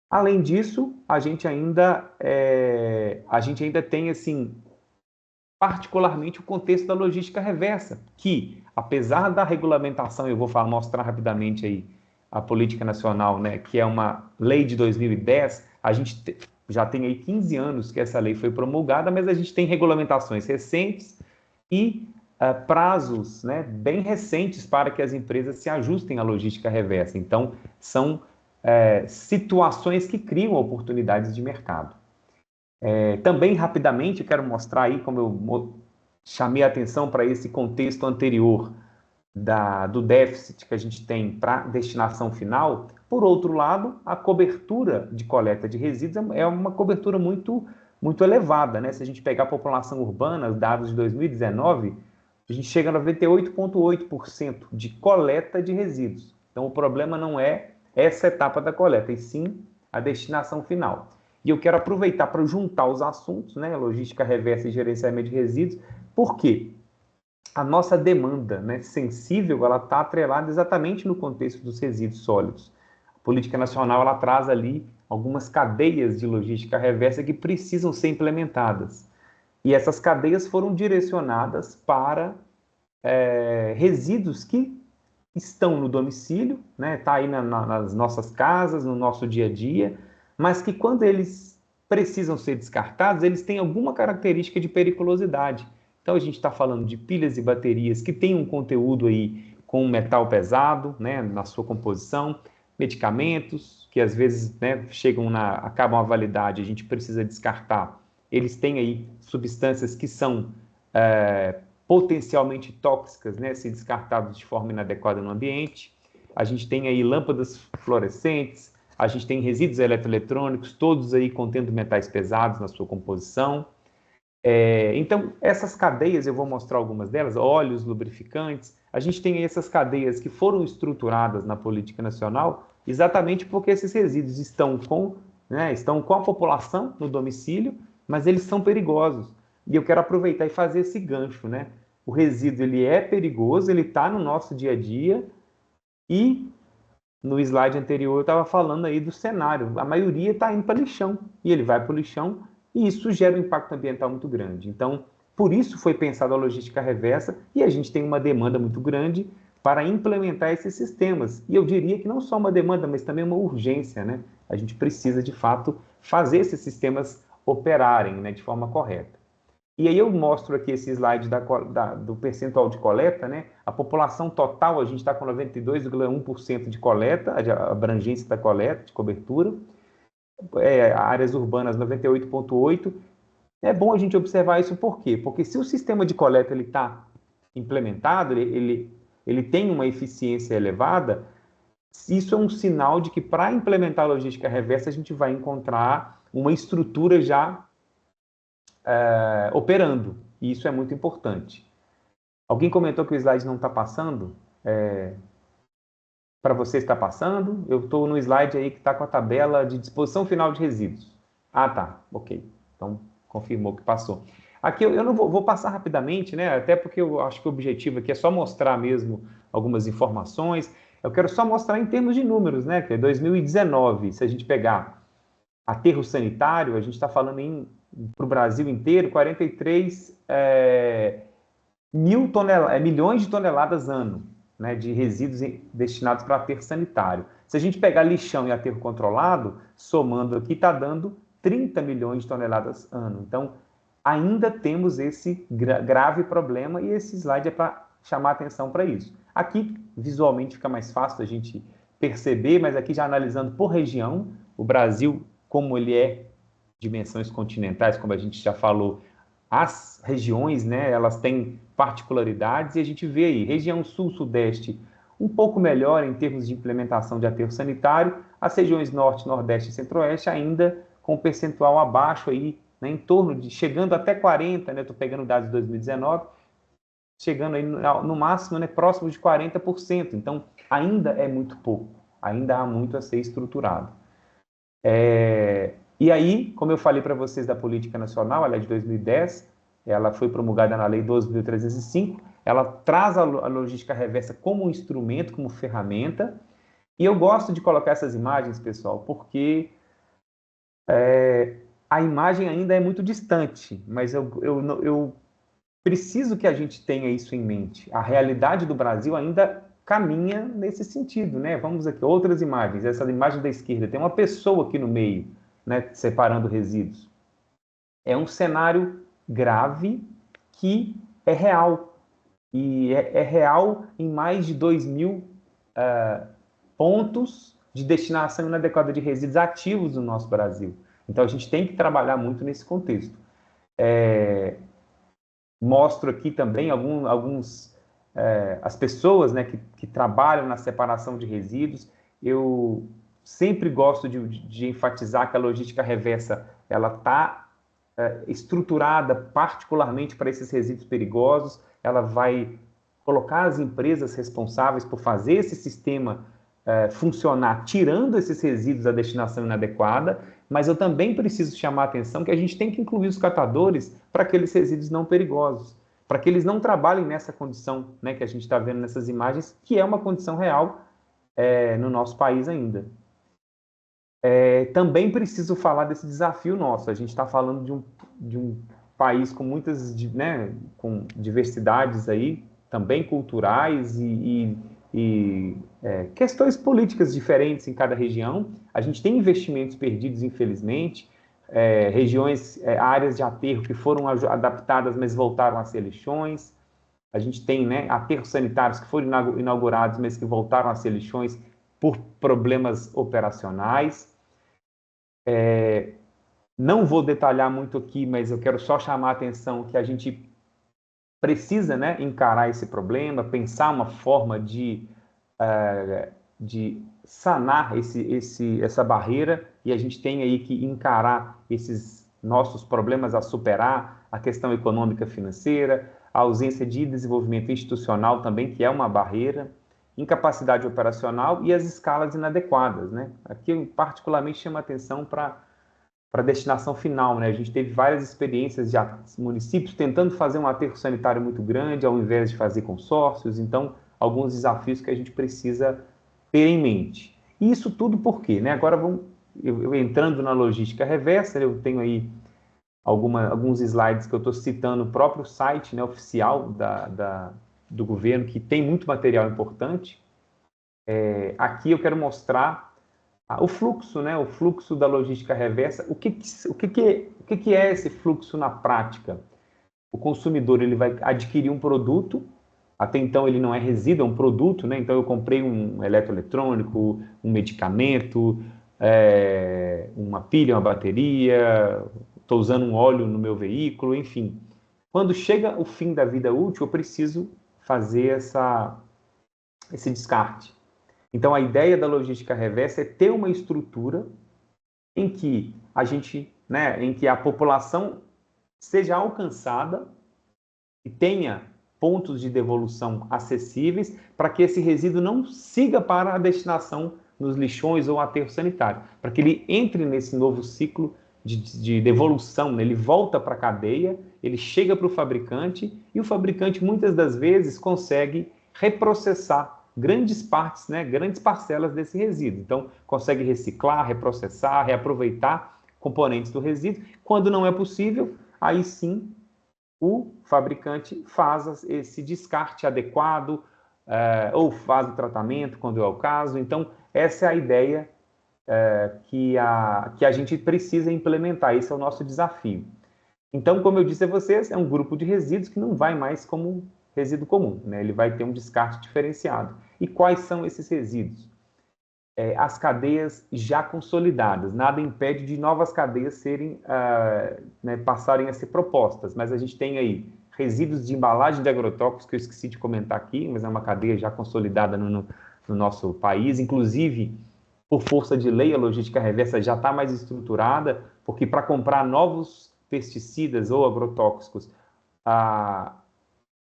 Além disso, a gente ainda tem, assim, particularmente o contexto da logística reversa, que, apesar da regulamentação, eu vou mostrar rapidamente aí a política nacional, né, que é uma lei de 2010, a gente já tem aí 15 anos que essa lei foi promulgada, mas a gente tem regulamentações recentes e prazos, né, bem recentes para que as empresas se ajustem à logística reversa. Então, são situações que criam oportunidades de mercado. Também, rapidamente, eu quero mostrar aí como eu chamei a atenção para esse contexto anterior do déficit que a gente tem para destinação final. Por outro lado, a cobertura de coleta de resíduos é uma cobertura muito, muito elevada, né? Se a gente pegar a população urbana, dados de 2019, a gente chega a 98,8% de coleta de resíduos. Então, o problema não é essa etapa da coleta, e sim a destinação final. E eu quero aproveitar para juntar os assuntos, né? Logística reversa e gerenciamento de resíduos. Por quê? A nossa demanda, né, sensível, ela está atrelada exatamente no contexto dos resíduos sólidos. A política nacional, ela traz ali algumas cadeias de logística reversa que precisam ser implementadas. E essas cadeias foram direcionadas para resíduos que estão no domicílio, né, tá aí nas nossas casas, no nosso dia a dia, mas que quando eles precisam ser descartados, eles têm alguma característica de periculosidade. Então, a gente está falando de pilhas e baterias que têm um conteúdo aí com metal pesado, né, na sua composição, medicamentos que às vezes, né, acabam a validade, a gente precisa descartar. Eles têm aí substâncias que são potencialmente tóxicas, né, se descartados de forma inadequada no ambiente. A gente tem aí lâmpadas fluorescentes, a gente tem resíduos eletroeletrônicos, todos aí contendo metais pesados na sua composição. Então, essas cadeias, eu vou mostrar algumas delas, óleos, lubrificantes, a gente tem essas cadeias que foram estruturadas na política nacional exatamente porque esses resíduos estão com a população no domicílio, mas eles são perigosos. E eu quero aproveitar e fazer esse gancho, né? O resíduo, ele é perigoso, ele está no nosso dia a dia e no slide anterior eu estava falando aí do cenário, a maioria está indo para o lixão e ele vai para o lixão e isso gera um impacto ambiental muito grande. Então, por isso foi pensada a logística reversa e a gente tem uma demanda muito grande para implementar esses sistemas. E eu diria que não só uma demanda, mas também uma urgência, né? A gente precisa, de fato, fazer esses sistemas operarem, né, de forma correta. E aí eu mostro aqui esse slide do percentual de coleta, né? A população total, a gente está com 92,1% de coleta, a abrangência da coleta, de cobertura. Áreas urbanas, 98,8%. É bom a gente observar isso por quê? Porque se o sistema de coleta está implementado, ele tem uma eficiência elevada, isso é um sinal de que para implementar a logística reversa, a gente vai encontrar uma estrutura já operando. E isso é muito importante. Alguém comentou que o slide não está passando? Para você está passando? Eu estou no slide aí que está com a tabela de disposição final de resíduos. Ah, tá. Ok. Então, confirmou que passou. Aqui eu não vou passar rapidamente, né? Até porque eu acho que o objetivo aqui é só mostrar mesmo algumas informações. Eu quero só mostrar em termos de números, né? Que é 2019, se a gente pegar aterro sanitário, a gente está falando para o Brasil inteiro, 43 milhões de toneladas ano, né, de resíduos destinados para aterro sanitário. Se a gente pegar lixão e aterro controlado, somando aqui, está dando 30 milhões de toneladas ano. Então, ainda temos esse grave problema e esse slide é para chamar atenção para isso. Aqui, visualmente, fica mais fácil a gente perceber, mas aqui já analisando por região, o Brasil, como ele é dimensões continentais, como a gente já falou, as regiões, né, elas têm particularidades e a gente vê aí, região sul-sudeste, um pouco melhor em termos de implementação de aterro sanitário, as regiões norte, nordeste e centro-oeste ainda com percentual abaixo aí, né, em torno de, chegando até 40, né, estou pegando dados de 2019, chegando aí no máximo, né, próximo de 40%, então ainda é muito pouco, ainda há muito a ser estruturado. E aí, como eu falei para vocês da Política Nacional, ela é de 2010, ela foi promulgada na Lei 12.305, ela traz a logística reversa como um instrumento, como ferramenta, e eu gosto de colocar essas imagens, pessoal, porque a imagem ainda é muito distante, mas eu preciso que a gente tenha isso em mente. A realidade do Brasil ainda caminha nesse sentido, né? Vamos aqui, outras imagens. Essa imagem da esquerda tem uma pessoa aqui no meio, né, separando resíduos. É um cenário grave que é real. E é real em mais de 2.000 pontos de destinação inadequada de resíduos ativos no nosso Brasil. Então, a gente tem que trabalhar muito nesse contexto. Mostro aqui também as pessoas, né, que trabalham na separação de resíduos. Eu sempre gosto de enfatizar que a logística reversa ela está estruturada particularmente para esses resíduos perigosos. Ela vai colocar as empresas responsáveis por fazer esse sistema funcionar, tirando esses resíduos da destinação inadequada, mas eu também preciso chamar a atenção que a gente tem que incluir os catadores para aqueles resíduos não perigosos, para que eles não trabalhem nessa condição, né, que a gente está vendo nessas imagens, que é uma condição real no nosso país ainda. Também preciso falar desse desafio nosso. A gente está falando de um país com muitas, né, com diversidades aí, também culturais e questões políticas diferentes em cada região. A gente tem investimentos perdidos, infelizmente, regiões, áreas de aterro que foram adaptadas, mas voltaram a ser lixões. A gente tem, né, aterros sanitários que foram inaugurados, mas que voltaram a ser lixões por problemas operacionais. Não vou detalhar muito aqui, mas eu quero só chamar a atenção que a gente precisa, né, encarar esse problema, pensar uma forma de sanar essa barreira, e a gente tem aí que encarar esses nossos problemas a superar, a questão econômica financeira, a ausência de desenvolvimento institucional também, que é uma barreira, incapacidade operacional e as escalas inadequadas, né? Aqui eu particularmente chamo a atenção para a destinação final, né? A gente teve várias experiências de municípios tentando fazer um aterro sanitário muito grande, ao invés de fazer consórcios, então alguns desafios que a gente precisa ter em mente. E isso tudo por quê? Né? Agora, eu entrando na logística reversa, eu tenho aí alguns slides que eu estou citando o próprio site, né, oficial do governo, que tem muito material importante. Aqui eu quero mostrar o fluxo, né, o fluxo da logística reversa. O que é esse fluxo na prática? o consumidor ele vai adquirir um produto, até então ele não é resíduo, é um produto, né? Então eu comprei um eletroeletrônico, um medicamento, uma pilha, uma bateria, estou usando um óleo no meu veículo, enfim. Quando chega o fim da vida útil, eu preciso fazer esse descarte. Então a ideia da logística reversa é ter uma estrutura em que a gente, né, em que a população seja alcançada e tenha pontos de devolução acessíveis para que esse resíduo não siga para a destinação nos lixões ou aterro sanitário, para que ele entre nesse novo ciclo de devolução, né? Ele volta para a cadeia, ele chega para o fabricante e o fabricante muitas das vezes consegue reprocessar grandes partes, né, grandes parcelas desse resíduo. Então, consegue reciclar, reprocessar, reaproveitar componentes do resíduo. Quando não é possível, aí sim o fabricante faz esse descarte adequado, ou faz o tratamento quando é o caso. Então, essa é a ideia que a gente precisa implementar. Esse é o nosso desafio. Então, como eu disse a vocês, é um grupo de resíduos que não vai mais como resíduo comum, né? Ele vai ter um descarte diferenciado. E quais são esses resíduos? As cadeias já consolidadas. Nada impede de novas cadeias serem, né, passarem a ser propostas, mas a gente tem aí resíduos de embalagem de agrotóxicos, que eu esqueci de comentar aqui, mas é uma cadeia já consolidada no nosso país. Inclusive, por força de lei, a logística reversa já está mais estruturada, porque para comprar novos pesticidas ou agrotóxicos,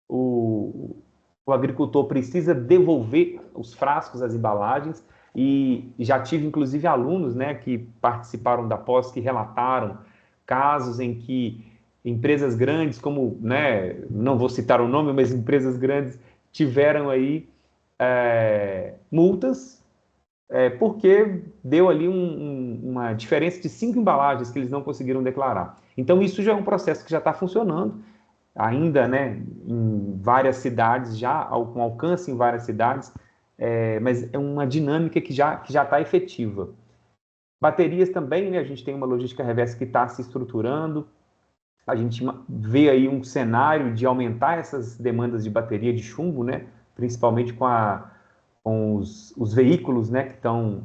o agricultor precisa devolver os frascos, as embalagens, e já tive inclusive alunos, né, que participaram da pós que relataram casos em que empresas grandes, como, né, não vou citar o nome, mas empresas grandes tiveram aí multas porque deu ali uma diferença de 5 embalagens que eles não conseguiram declarar. Então isso já é um processo que já está funcionando ainda, né, em várias cidades, já com alcance em várias cidades, mas é uma dinâmica que já está efetiva. Baterias também, né, a gente tem uma logística reversa que está se estruturando, a gente vê aí um cenário de aumentar essas demandas de bateria de chumbo, né, principalmente com os veículos, né, que estão,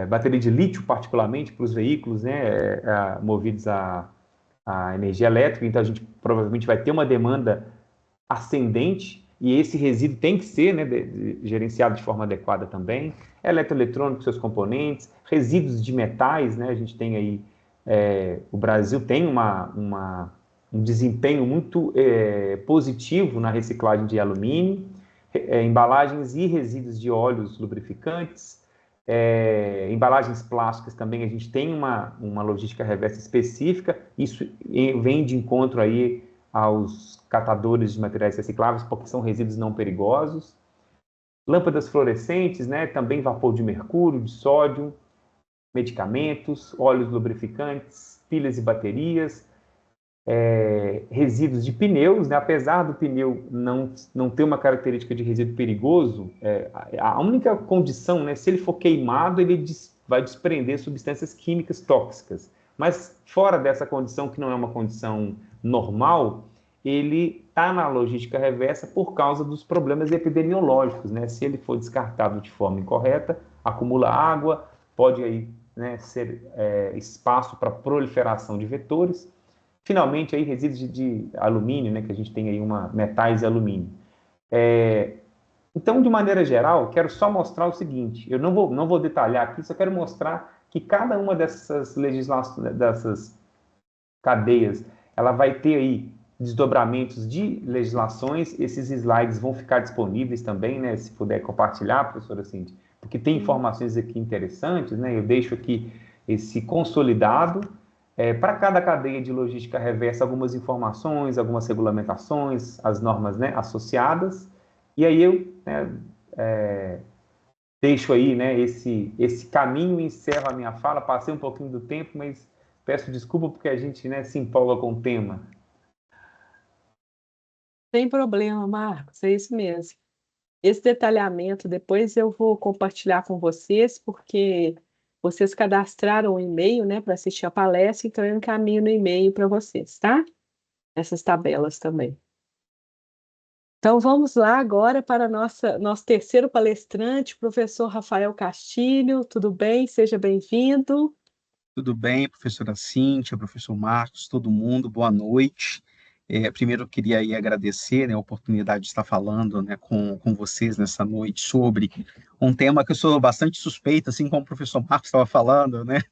bateria de lítio particularmente para os veículos, né, movidos a energia elétrica, então a gente provavelmente vai ter uma demanda ascendente e esse resíduo tem que ser, né, gerenciado de forma adequada também. Eletroeletrônico, seus componentes, resíduos de metais, né, a gente tem aí, o Brasil tem um desempenho muito positivo na reciclagem de alumínio, embalagens e resíduos de óleos lubrificantes, embalagens plásticas também, a gente tem uma logística reversa específica, isso vem de encontro aí aos catadores de materiais recicláveis, porque são resíduos não perigosos. Lâmpadas fluorescentes, né, também vapor de mercúrio, de sódio, medicamentos, óleos lubrificantes, pilhas e baterias, resíduos de pneus, né? Apesar do pneu não ter uma característica de resíduo perigoso, a única condição, né, se ele for queimado, ele vai desprender substâncias químicas tóxicas. Mas fora dessa condição, que não é uma condição normal, ele está na logística reversa por causa dos problemas epidemiológicos, né? Se ele for descartado de forma incorreta, acumula água, pode aí, né, ser espaço para proliferação de vetores. Finalmente, aí, resíduos de alumínio, né, que a gente tem aí metais e alumínio. Então, de maneira geral, quero só mostrar o seguinte, eu não vou detalhar aqui, só quero mostrar que cada uma dessas legislações, dessas cadeias, ela vai ter aí desdobramentos de legislações, esses slides vão ficar disponíveis também, né, se puder compartilhar, professora Cindy, porque tem informações aqui interessantes, né, eu deixo aqui esse consolidado, para cada cadeia de logística reversa, algumas informações, algumas regulamentações, as normas, né, associadas, e aí eu, né, deixo aí, né, esse caminho e encerro a minha fala. Passei um pouquinho do tempo, mas peço desculpa porque a gente, né, se empolga com o tema. Sem problema, Marcos, é isso mesmo. Esse detalhamento depois eu vou compartilhar com vocês, porque vocês cadastraram o e-mail, né, para assistir a palestra, então eu encaminho no e-mail para vocês, tá? essas tabelas também. Então, vamos lá agora para nosso terceiro palestrante, professor Rafael Castilho. Tudo bem? Seja bem-vindo. Tudo bem, professora Cíntia, professor Marcos, todo mundo, boa noite. Primeiro, eu queria aí agradecer, né, a oportunidade de estar falando, né, com vocês nessa noite sobre um tema que eu sou bastante suspeito, assim como o professor Marcos estava falando, né,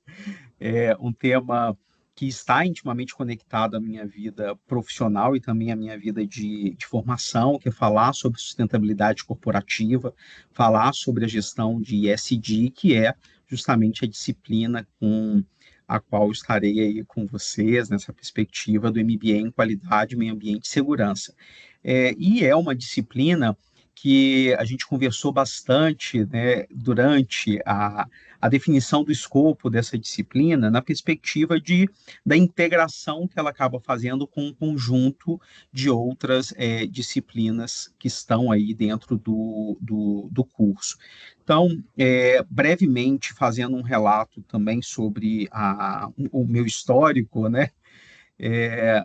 um tema que está intimamente conectado à minha vida profissional e também à minha vida de formação, que é falar sobre sustentabilidade corporativa, falar sobre a gestão de ESG, que é justamente a disciplina com a qual estarei aí com vocês nessa perspectiva do MBA em qualidade, meio ambiente e segurança. E é uma disciplina que a gente conversou bastante, né, durante a definição do escopo dessa disciplina, na perspectiva da integração que ela acaba fazendo com um conjunto de outras disciplinas que estão aí dentro do curso. Então, brevemente, fazendo um relato também sobre o meu histórico, né? É,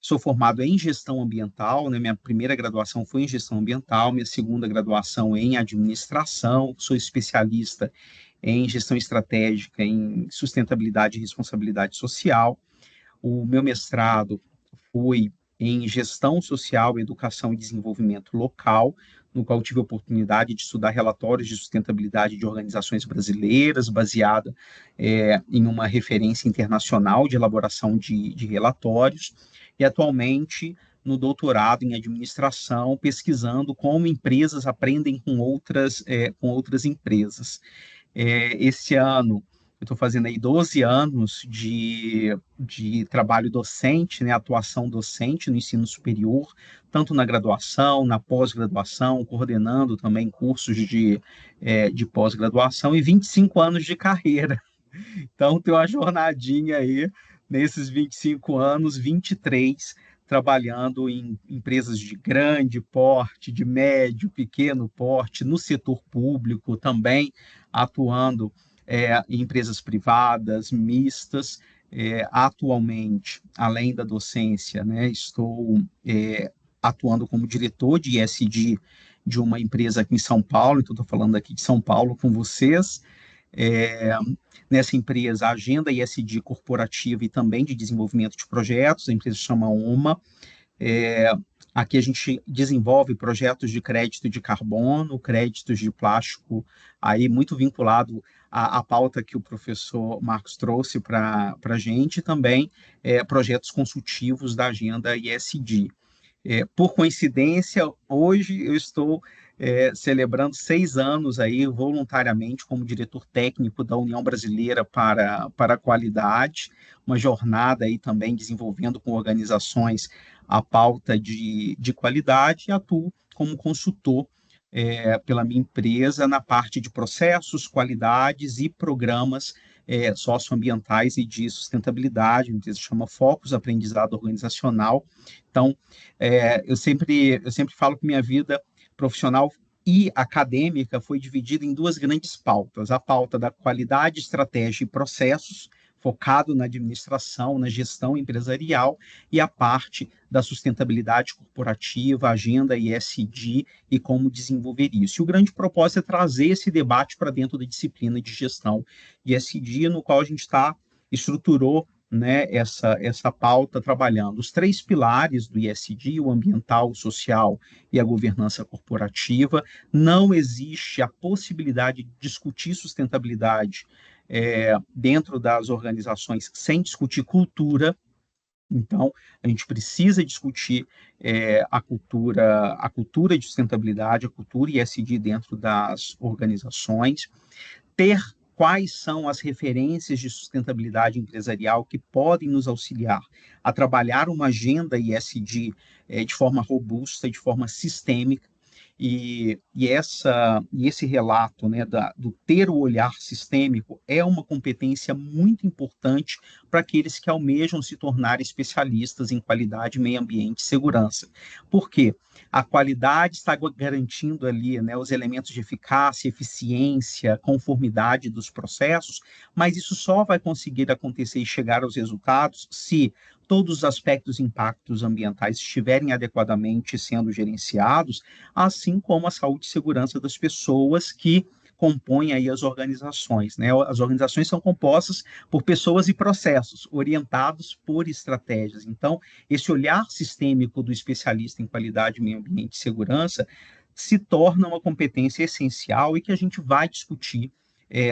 Sou formado em gestão ambiental, né? Minha primeira graduação foi em gestão ambiental, minha segunda graduação em administração, sou especialista em gestão estratégica, em sustentabilidade e responsabilidade social. O meu mestrado foi em gestão social, educação e desenvolvimento local, no qual tive a oportunidade de estudar relatórios de sustentabilidade de organizações brasileiras, baseada em uma referência internacional de elaboração de relatórios, e atualmente no doutorado em administração, pesquisando como empresas aprendem com outras empresas. Esse ano, eu estou fazendo aí 12 anos de trabalho docente, né, atuação docente no ensino superior, tanto na graduação, na pós-graduação, coordenando também cursos de pós-graduação e 25 anos de carreira. Então, tem uma jornadinha aí, nesses 25 anos, 23 trabalhando em empresas de grande porte, de médio, pequeno porte, no setor público também, atuando em empresas privadas, mistas. Atualmente, além da docência, né, estou atuando como diretor de ESG de uma empresa aqui em São Paulo, então estou falando aqui de São Paulo com vocês. Nessa empresa, a agenda ESG corporativa e também de desenvolvimento de projetos, a empresa chama OMA. Aqui a gente desenvolve projetos de crédito de carbono, créditos de plástico, aí muito vinculado à pauta que o professor Marcos trouxe para a gente, e também projetos consultivos da agenda ESG. Por coincidência, hoje eu estou celebrando 6 anos aí voluntariamente como diretor técnico da União Brasileira para a Qualidade, uma jornada aí também desenvolvendo com organizações a pauta de qualidade, e atuo como consultor pela minha empresa na parte de processos, qualidades e programas socioambientais e de sustentabilidade. A empresa chama Focus Aprendizado Organizacional. Então, eu sempre falo que minha vida profissional e acadêmica foi dividida em duas grandes pautas: a pauta da qualidade, estratégia e processos, focado na administração, na gestão empresarial, e a parte da sustentabilidade corporativa, agenda ESG e como desenvolver isso. E o grande propósito é trazer esse debate para dentro da disciplina de gestão ESG, no qual a gente estruturou, né, essa pauta trabalhando os 3 pilares do ESG: o ambiental, o social e a governança corporativa. Não existe a possibilidade de discutir sustentabilidade dentro das organizações sem discutir cultura. Então, a gente precisa discutir a cultura de sustentabilidade, a cultura ESG dentro das organizações, ter quais são as referências de sustentabilidade empresarial que podem nos auxiliar a trabalhar uma agenda ESG de forma robusta, de forma sistêmica. E esse relato, né, do ter o olhar sistêmico é uma competência muito importante para aqueles que almejam se tornar especialistas em qualidade, meio ambiente e segurança. Por quê? A qualidade está garantindo ali, né, os elementos de eficácia, eficiência, conformidade dos processos, mas isso só vai conseguir acontecer e chegar aos resultados se todos os aspectos e impactos ambientais estiverem adequadamente sendo gerenciados, assim como a saúde e segurança das pessoas que compõem aí as organizações, né? As organizações são compostas por pessoas e processos orientados por estratégias. Então, esse olhar sistêmico do especialista em qualidade, meio ambiente e segurança se torna uma competência essencial e que a gente vai discutir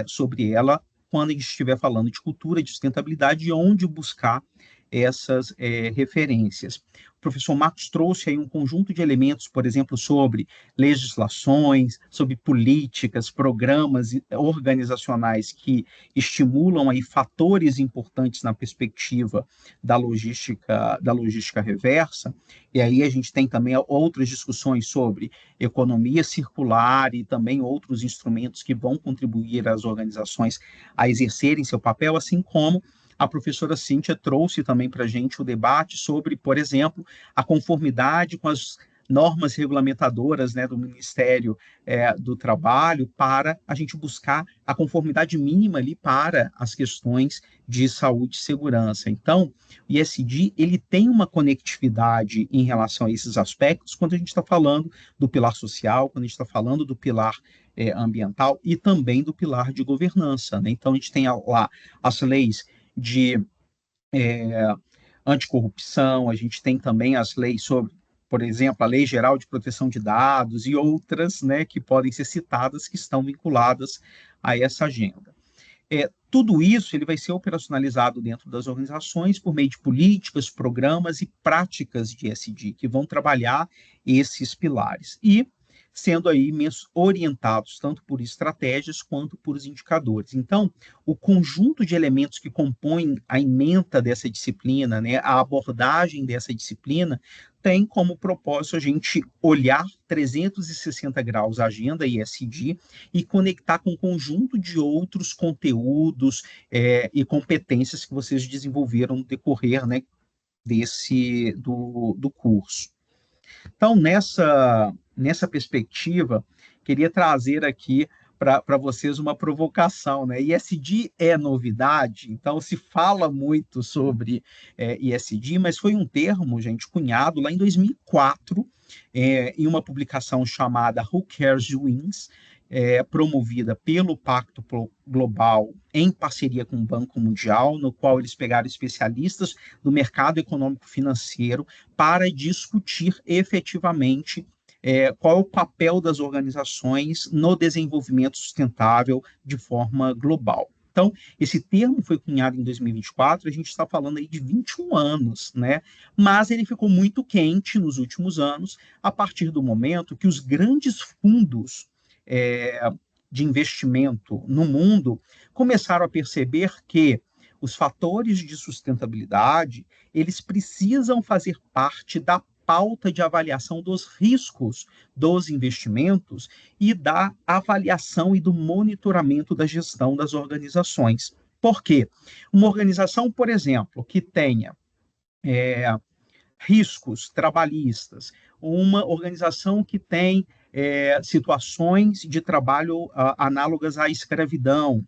sobre ela quando a gente estiver falando de cultura, de sustentabilidade e onde buscar essas referências. O professor Marcos trouxe aí um conjunto de elementos, por exemplo, sobre legislações, sobre políticas, programas organizacionais que estimulam aí fatores importantes na perspectiva da logística reversa. E aí a gente tem também outras discussões sobre economia circular e também outros instrumentos que vão contribuir às organizações a exercerem seu papel, assim como a professora Cíntia trouxe também para a gente o debate sobre, por exemplo, a conformidade com as normas regulamentadoras, né, do Ministério do Trabalho, para a gente buscar a conformidade mínima ali para as questões de saúde e segurança. Então, o ISD, ele tem uma conectividade em relação a esses aspectos quando a gente está falando do pilar social, quando a gente está falando do pilar ambiental e também do pilar de governança, né? Então, a gente tem lá as leis de anticorrupção, a gente tem também as leis sobre, por exemplo, a Lei Geral de Proteção de Dados e outras, né, que podem ser citadas, que estão vinculadas a essa agenda. Tudo isso ele vai ser operacionalizado dentro das organizações por meio de políticas, programas e práticas de ESG, que vão trabalhar esses pilares. E sendo aí orientados tanto por estratégias quanto por indicadores. Então, o conjunto de elementos que compõem a ementa dessa disciplina, né, a abordagem dessa disciplina, tem como propósito a gente olhar 360 graus a agenda ESG e conectar com um conjunto de outros conteúdos e competências que vocês desenvolveram no decorrer, né, do curso. Então, nessa perspectiva, queria trazer aqui para vocês uma provocação, né? ESG é novidade, então se fala muito sobre ESG, mas foi um termo, gente, cunhado lá em 2004, em uma publicação chamada Who Cares Wins, promovida pelo Pacto Global em parceria com o Banco Mundial, no qual eles pegaram especialistas do mercado econômico financeiro para discutir efetivamente qual é o papel das organizações no desenvolvimento sustentável de forma global. Então, esse termo foi cunhado em 2024, a gente está falando aí de 21 anos, né? Mas ele ficou muito quente nos últimos anos, a partir do momento que os grandes fundos de investimento no mundo começaram a perceber que os fatores de sustentabilidade, eles precisam fazer parte da pauta de avaliação dos riscos dos investimentos e da avaliação e do monitoramento da gestão das organizações. Por quê? Uma organização, por exemplo, que tenha riscos trabalhistas, uma organização que tem situações de trabalho análogas à escravidão,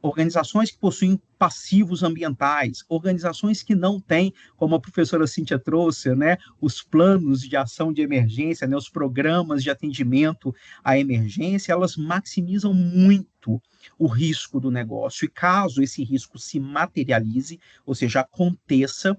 organizações que possuem passivos ambientais, organizações que não têm, como a professora Cíntia trouxe, né, os planos de ação de emergência, né, os programas de atendimento à emergência, elas maximizam muito o risco do negócio. E caso esse risco se materialize, ou seja, aconteça,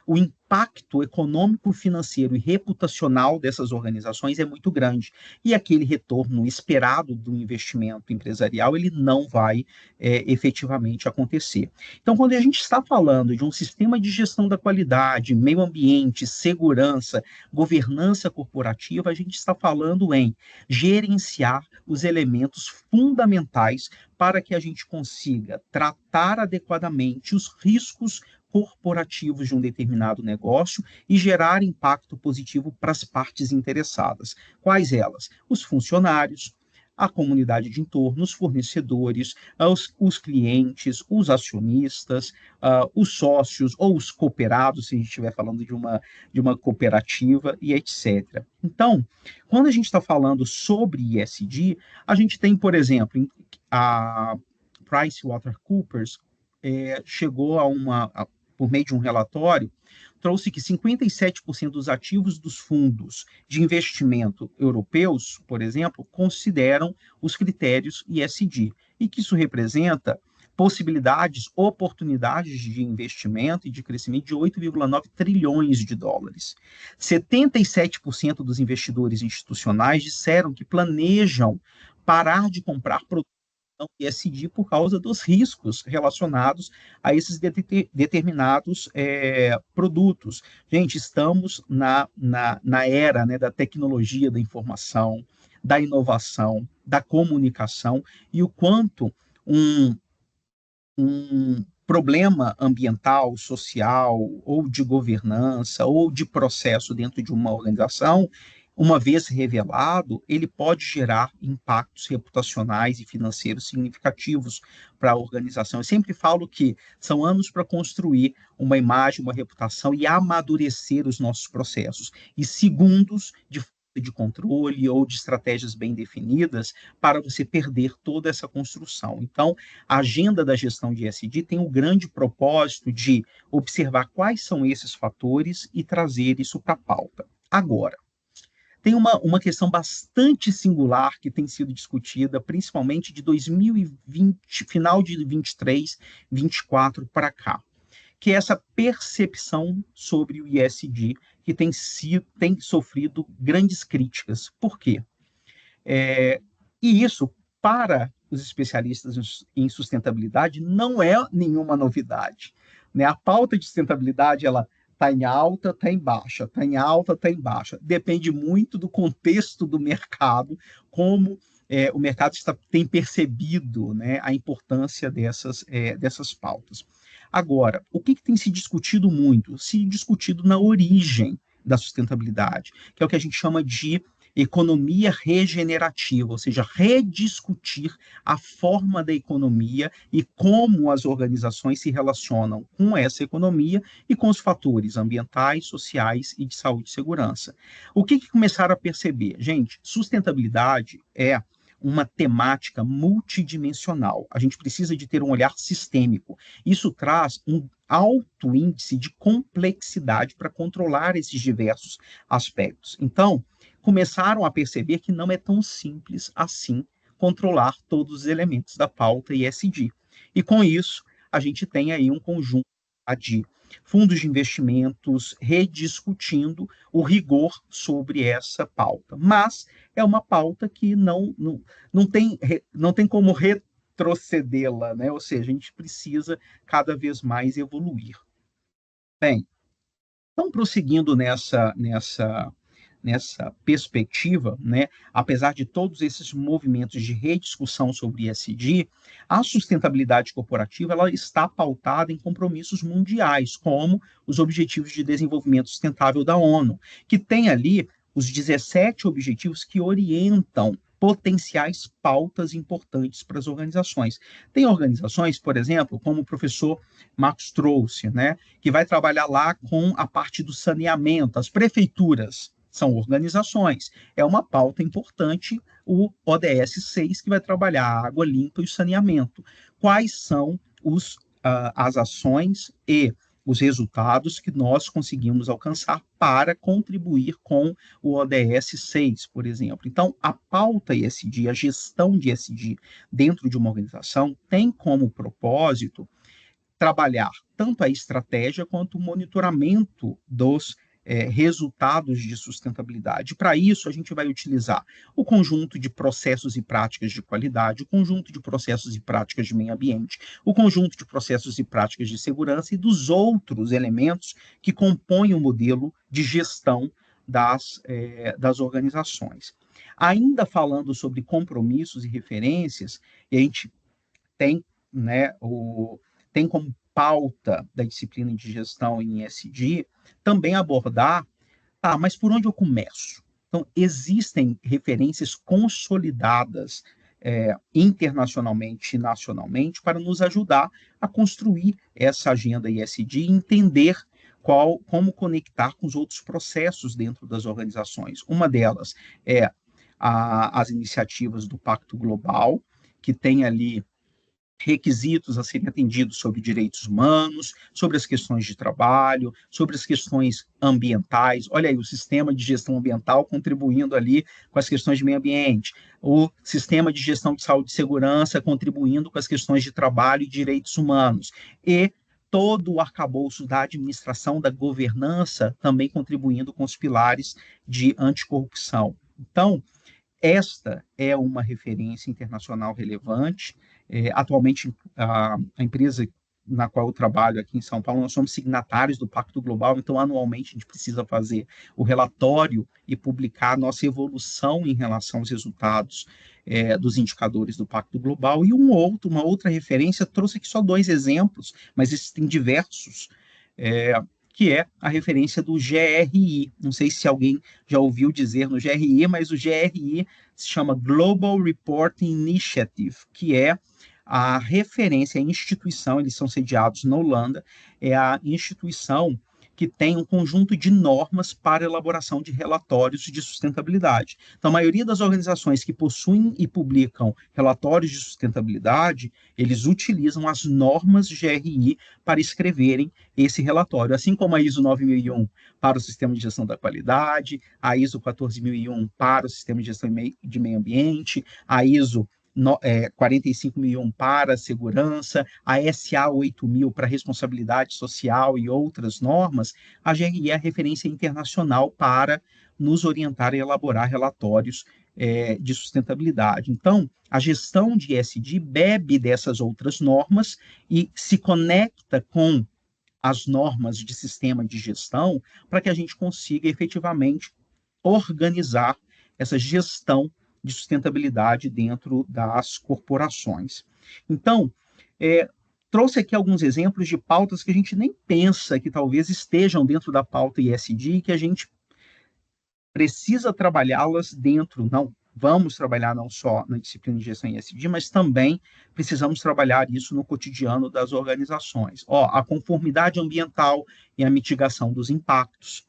o impacto econômico, financeiro e reputacional dessas organizações é muito grande. E aquele retorno esperado do investimento empresarial, ele não vai efetivamente acontecer. Então, quando a gente está falando de um sistema de gestão da qualidade, meio ambiente, segurança, governança corporativa, a gente está falando em gerenciar os elementos fundamentais para que a gente consiga tratar adequadamente os riscos corporativos de um determinado negócio e gerar impacto positivo para as partes interessadas. Quais elas? Os funcionários, a comunidade de entorno, os fornecedores, os clientes, os acionistas, os sócios ou os cooperados, se a gente estiver falando de uma cooperativa e etc. Então, quando a gente está falando sobre ESG, a gente tem, por exemplo, a PricewaterhouseCoopers chegou a por meio de um relatório, trouxe que 57% dos ativos dos fundos de investimento europeus, por exemplo, consideram os critérios ESG, e que isso representa possibilidades, oportunidades de investimento e de crescimento de 8,9 trilhões de dólares. 77% dos investidores institucionais disseram que planejam parar de comprar produtos ESG por causa dos riscos relacionados a esses determinados produtos. Gente, estamos na era, né, da tecnologia da informação, da inovação, da comunicação, e o quanto um problema ambiental, social, ou de governança, ou de processo dentro de uma organização, uma vez revelado, ele pode gerar impactos reputacionais e financeiros significativos para a organização. Eu sempre falo que são anos para construir uma imagem, uma reputação e amadurecer os nossos processos, e segundos de controle ou de estratégias bem definidas para você perder toda essa construção. Então, a agenda da gestão de ESG tem o grande propósito de observar quais são esses fatores e trazer isso para a pauta. Agora, tem uma questão bastante singular que tem sido discutida, principalmente de 2020, final de 23, 24 para cá, que é essa percepção sobre o ESG, que tem sofrido grandes críticas. Por quê? E isso, para os especialistas em sustentabilidade, não é nenhuma novidade, né? A pauta de sustentabilidade, ela está em alta, está em baixa, está em alta, está em baixa. Depende muito do contexto do mercado, como o mercado tem percebido, né, a importância dessas pautas. Agora, o que tem se discutido muito? Se discutido na origem da sustentabilidade, que é o que a gente chama de economia regenerativa, ou seja, rediscutir a forma da economia e como as organizações se relacionam com essa economia e com os fatores ambientais, sociais e de saúde e segurança. O que começaram a perceber? Gente, sustentabilidade é uma temática multidimensional. A gente precisa de ter um olhar sistêmico. Isso traz um alto índice de complexidade para controlar esses diversos aspectos. Então, começaram a perceber que não é tão simples assim controlar todos os elementos da pauta ESG. E com isso, a gente tem aí um conjunto de fundos de investimentos rediscutindo o rigor sobre essa pauta. Mas é uma pauta que não tem como retrocedê-la, né? Ou seja, a gente precisa cada vez mais evoluir. Bem, então, prosseguindo nessa perspectiva, né, apesar de todos esses movimentos de rediscussão sobre ESG, a sustentabilidade corporativa ela está pautada em compromissos mundiais, como os Objetivos de Desenvolvimento Sustentável da ONU, que tem ali os 17 objetivos que orientam potenciais pautas importantes para as organizações. Tem organizações, por exemplo, como o professor Marcos trouxe, né, que vai trabalhar lá com a parte do saneamento, as prefeituras são organizações. É uma pauta importante, o ODS 6, que vai trabalhar a água limpa e o saneamento. Quais são as ações e os resultados que nós conseguimos alcançar para contribuir com o ODS 6, por exemplo. Então, a pauta ESG, a gestão de ESG dentro de uma organização tem como propósito trabalhar tanto a estratégia quanto o monitoramento dos resultados de sustentabilidade. Para isso, a gente vai utilizar o conjunto de processos e práticas de qualidade, o conjunto de processos e práticas de meio ambiente, o conjunto de processos e práticas de segurança e dos outros elementos que compõem o modelo de gestão das organizações. Ainda falando sobre compromissos e referências, a gente tem, né, tem como pauta da disciplina de gestão em ESG também abordar, mas por onde eu começo? Então, existem referências consolidadas internacionalmente e nacionalmente para nos ajudar a construir essa agenda ESG e entender como conectar com os outros processos dentro das organizações. Uma delas é as iniciativas do Pacto Global, que tem ali requisitos a serem atendidos sobre direitos humanos, sobre as questões de trabalho, sobre as questões ambientais. Olha aí, o sistema de gestão ambiental contribuindo ali com as questões de meio ambiente, o sistema de gestão de saúde e segurança contribuindo com as questões de trabalho e direitos humanos, e todo o arcabouço da administração, da governança, também contribuindo com os pilares de anticorrupção. Então, esta é uma referência internacional relevante. Atualmente, a empresa na qual eu trabalho aqui em São Paulo, nós somos signatários do Pacto Global, então anualmente a gente precisa fazer o relatório e publicar a nossa evolução em relação aos resultados dos indicadores do Pacto Global. E uma outra referência, trouxe aqui só 2 exemplos, mas existem diversos, que é a referência do GRI. Não sei se alguém já ouviu dizer no GRI, mas o GRI se chama Global Reporting Initiative, que é a referência, a instituição, eles são sediados na Holanda, é a instituição que tem um conjunto de normas para elaboração de relatórios de sustentabilidade. Então, a maioria das organizações que possuem e publicam relatórios de sustentabilidade, eles utilizam as normas GRI para escreverem esse relatório, assim como a ISO 9001 para o sistema de gestão da qualidade, a ISO 14001 para o sistema de gestão de meio ambiente, a ISO 45001 para a segurança, a SA 8000 para responsabilidade social e outras normas. A GRI é a referência internacional para nos orientar e elaborar relatórios de sustentabilidade. Então, a gestão de ESG bebe dessas outras normas e se conecta com as normas de sistema de gestão para que a gente consiga efetivamente organizar essa gestão de sustentabilidade dentro das corporações. Então, trouxe aqui alguns exemplos de pautas que a gente nem pensa que talvez estejam dentro da pauta ESG e que a gente precisa trabalhá-las dentro, não vamos trabalhar não só na disciplina de gestão ESG, mas também precisamos trabalhar isso no cotidiano das organizações. A conformidade ambiental e a mitigação dos impactos.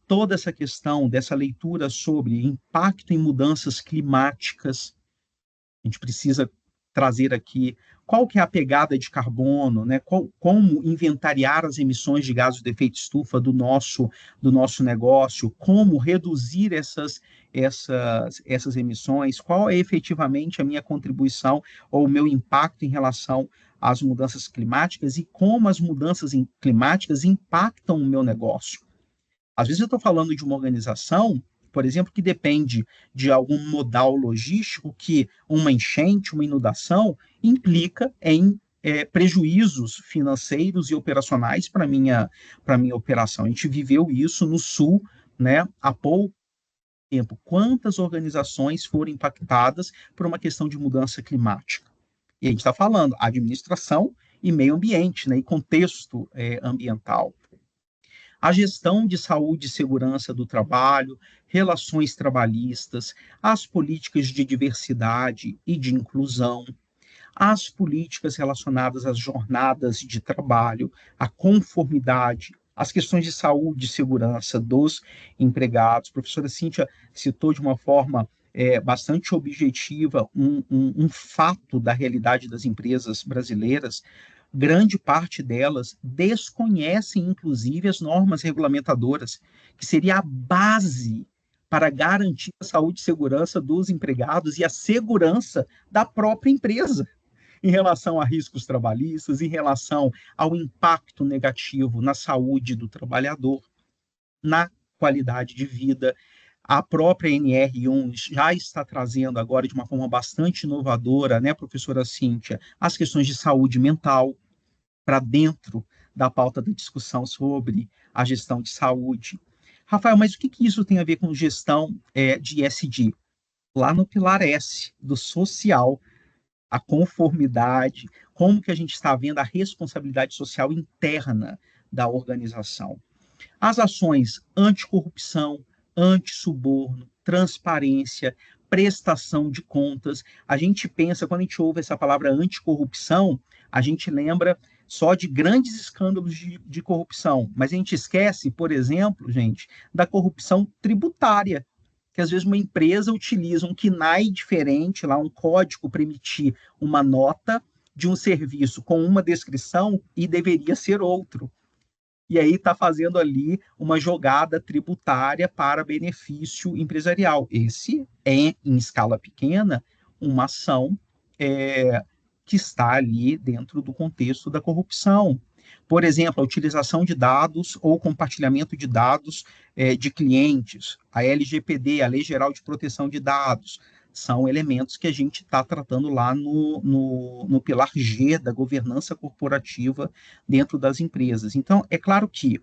Toda essa questão dessa leitura sobre impacto em mudanças climáticas, a gente precisa trazer aqui qual que é a pegada de carbono, né? Como inventariar as emissões de gases de efeito estufa do nosso negócio, como reduzir essas emissões, qual é efetivamente a minha contribuição ou o meu impacto em relação às mudanças climáticas e como as mudanças climáticas impactam o meu negócio. Às vezes eu estou falando de uma organização, por exemplo, que depende de algum modal logístico que uma enchente, uma inundação, implica em prejuízos financeiros e operacionais para a minha operação. A gente viveu isso no Sul, né, há pouco tempo. Quantas organizações foram impactadas por uma questão de mudança climática? E a gente está falando administração e meio ambiente, né, e contexto ambiental. A gestão de saúde e segurança do trabalho, relações trabalhistas, as políticas de diversidade e de inclusão, as políticas relacionadas às jornadas de trabalho, a conformidade, as questões de saúde e segurança dos empregados. A professora Cíntia citou de uma forma bastante objetiva um fato da realidade das empresas brasileiras. Grande parte delas desconhecem, inclusive, as normas regulamentadoras, que seria a base para garantir a saúde e segurança dos empregados e a segurança da própria empresa em relação a riscos trabalhistas, em relação ao impacto negativo na saúde do trabalhador, na qualidade de vida. A própria NR1 já está trazendo agora de uma forma bastante inovadora, né, professora Cíntia, as questões de saúde mental para dentro da pauta da discussão sobre a gestão de saúde. Rafael, mas o que isso tem a ver com gestão de ESG? Lá no pilar S, do social, a conformidade, como que a gente está vendo a responsabilidade social interna da organização. As ações anticorrupção, antissuborno, transparência, prestação de contas. A gente pensa, quando a gente ouve essa palavra anticorrupção, a gente lembra só de grandes escândalos de corrupção, mas a gente esquece, por exemplo, gente, da corrupção tributária. que às vezes uma empresa utiliza um KNAI diferente, lá um código para emitir uma nota de um serviço com uma descrição e deveria ser outro. E aí está fazendo ali uma jogada tributária para benefício empresarial. Esse é, em escala pequena, uma ação que está ali dentro do contexto da corrupção. Por exemplo, a utilização de dados ou compartilhamento de dados de clientes, a LGPD, a Lei Geral de Proteção de Dados, são elementos que a gente está tratando lá no pilar G da governança corporativa dentro das empresas. Então, é claro que,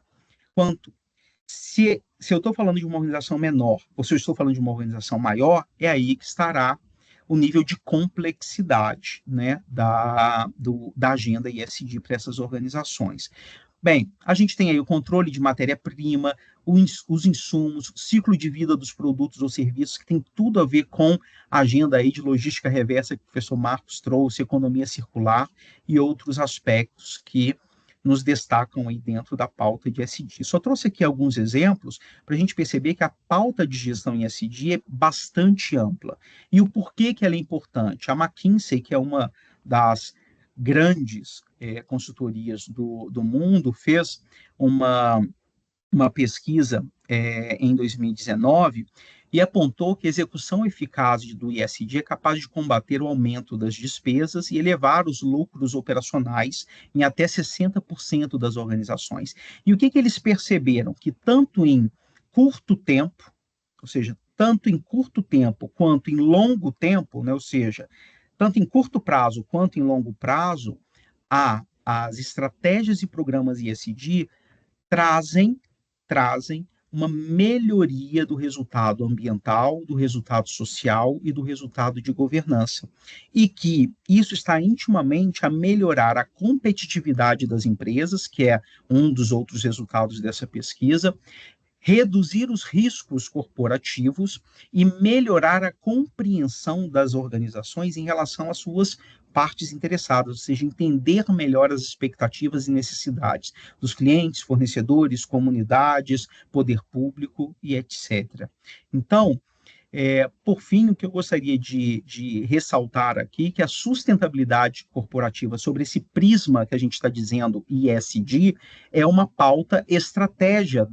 se eu estou falando de uma organização menor, ou se eu estou falando de uma organização maior, é aí que estará o nível de complexidade, né, da agenda ESG para essas organizações. Bem, a gente tem aí o controle de matéria-prima, os insumos, ciclo de vida dos produtos ou serviços, que tem tudo a ver com a agenda aí de logística reversa que o professor Marcos trouxe, economia circular e outros aspectos que nos destacam aí dentro da pauta de ESG. Só trouxe aqui alguns exemplos para a gente perceber que a pauta de gestão em ESG é bastante ampla. E o porquê que ela é importante? A McKinsey, que é uma das grandes consultorias do mundo, fez uma pesquisa em 2019 e apontou que a execução eficaz do ESG é capaz de combater o aumento das despesas e elevar os lucros operacionais em até 60% das organizações. E o que eles perceberam? Que tanto em curto tempo, ou seja, tanto em curto tempo quanto em longo tempo, né, ou seja, tanto em curto prazo quanto em longo prazo, as estratégias e programas ESG trazem uma melhoria do resultado ambiental, do resultado social e do resultado de governança. E que isso está intimamente a melhorar a competitividade das empresas, que é um dos outros resultados dessa pesquisa, reduzir os riscos corporativos e melhorar a compreensão das organizações em relação às suas partes interessadas, ou seja, entender melhor as expectativas e necessidades dos clientes, fornecedores, comunidades, poder público e etc. Então, por fim, o que eu gostaria de ressaltar aqui, que a sustentabilidade corporativa sobre esse prisma que a gente está dizendo, ESG, é uma pauta estratégia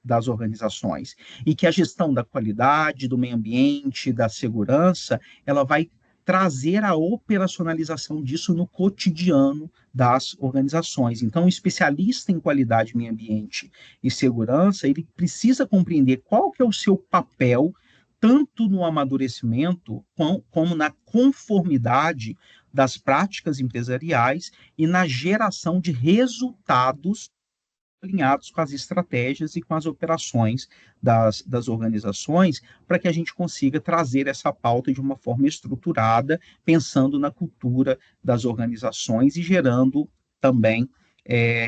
das organizações, e que a gestão da qualidade, do meio ambiente, da segurança, ela vai trazer a operacionalização disso no cotidiano das organizações. Então, o especialista em qualidade, meio ambiente e segurança, ele precisa compreender qual que é o seu papel, tanto no amadurecimento como na conformidade das práticas empresariais e na geração de resultados alinhados com as estratégias e com as operações das organizações, para que a gente consiga trazer essa pauta de uma forma estruturada, pensando na cultura das organizações e gerando também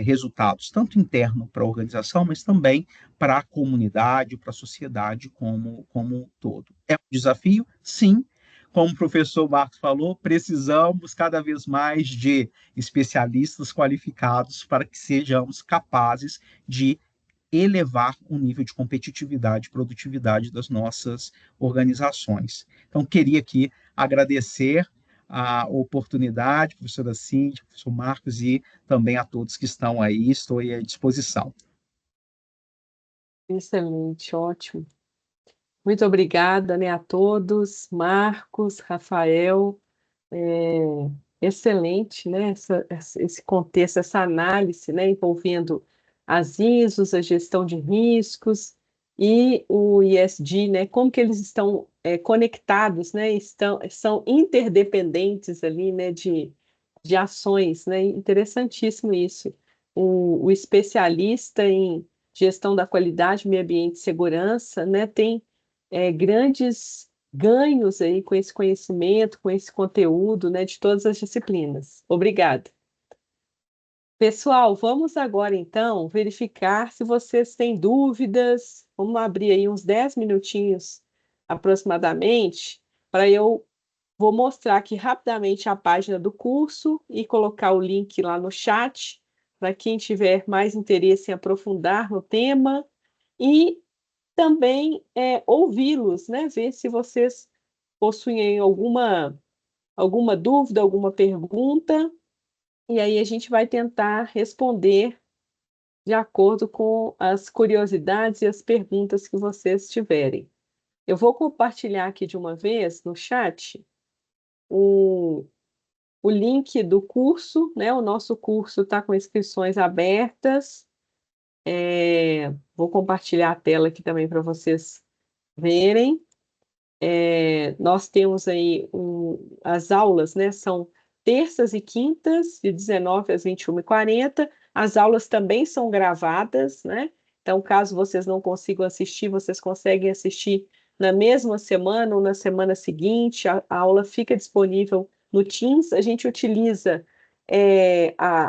resultados, tanto interno para a organização, mas também para a comunidade, para a sociedade como um todo. É um desafio? Sim. Como o professor Marcos falou, precisamos cada vez mais de especialistas qualificados para que sejamos capazes de elevar o nível de competitividade e produtividade das nossas organizações. Então, queria aqui agradecer a oportunidade, professora Cíntia, professor Marcos, e também a todos que estão aí, estou aí à disposição. Excelente, ótimo. Muito obrigada, né, a todos, Marcos, Rafael, excelente, né, esse contexto, essa análise, né, envolvendo as ISOs, a gestão de riscos e o ESG, né, como que eles estão conectados, né, são interdependentes ali, né, de ações, né, interessantíssimo isso. O especialista em gestão da qualidade, meio ambiente e segurança, né, tem grandes ganhos aí com esse conhecimento, com esse conteúdo, né, de todas as disciplinas. Obrigada. Pessoal, vamos agora então verificar se vocês têm dúvidas. Vamos abrir aí uns 10 minutinhos aproximadamente, para eu vou mostrar aqui rapidamente a página do curso e colocar o link lá no chat, para quem tiver mais interesse em aprofundar no tema. E também ouvi-los, né? Ver se vocês possuem alguma dúvida, alguma pergunta, e aí a gente vai tentar responder de acordo com as curiosidades e as perguntas que vocês tiverem. Eu vou compartilhar aqui de uma vez no chat o link do curso, né? O nosso curso está com inscrições abertas. Vou compartilhar a tela aqui também para vocês verem. Nós temos aí as aulas, né? São terças e quintas, de 19 às 21h40. As aulas também são gravadas, né? Então, caso vocês não consigam assistir, vocês conseguem assistir na mesma semana ou na semana seguinte. A aula fica disponível no Teams. A gente utiliza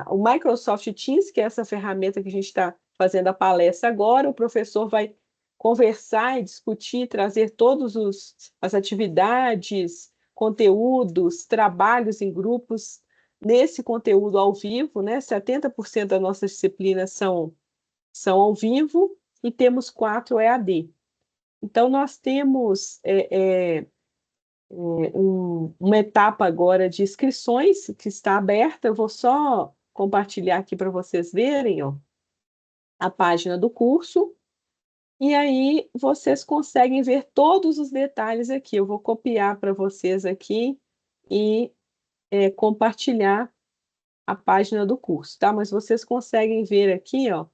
o Microsoft Teams, que é essa ferramenta que a gente está fazendo a palestra agora. O professor vai conversar e discutir, trazer todas as atividades, conteúdos, trabalhos em grupos nesse conteúdo ao vivo, né? 70% das nossas disciplinas são ao vivo e temos 4 EAD. Então, nós temos uma etapa agora de inscrições que está aberta. Eu vou só compartilhar aqui para vocês verem, ó, a página do curso. E aí vocês conseguem ver todos os detalhes aqui. Eu vou copiar para vocês aqui e compartilhar a página do curso, tá? Mas vocês conseguem ver aqui, ó,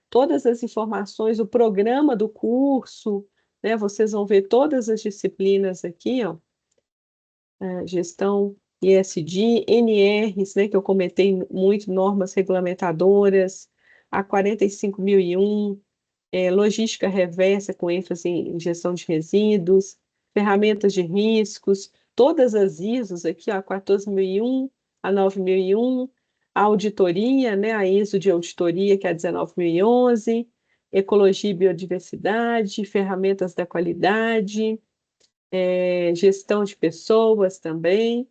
todas as informações, o programa do curso, né? Vocês vão ver todas as disciplinas aqui, ó. Gestão ESG, NRs, né? Que eu comentei muito, normas regulamentadoras, a 45001, logística reversa com ênfase em gestão de resíduos, ferramentas de riscos, todas as ISOs aqui, ó, a 14001, a 9001, a auditoria, né, a ISO de auditoria, que é a 19011, ecologia e biodiversidade, ferramentas da qualidade, gestão de pessoas também.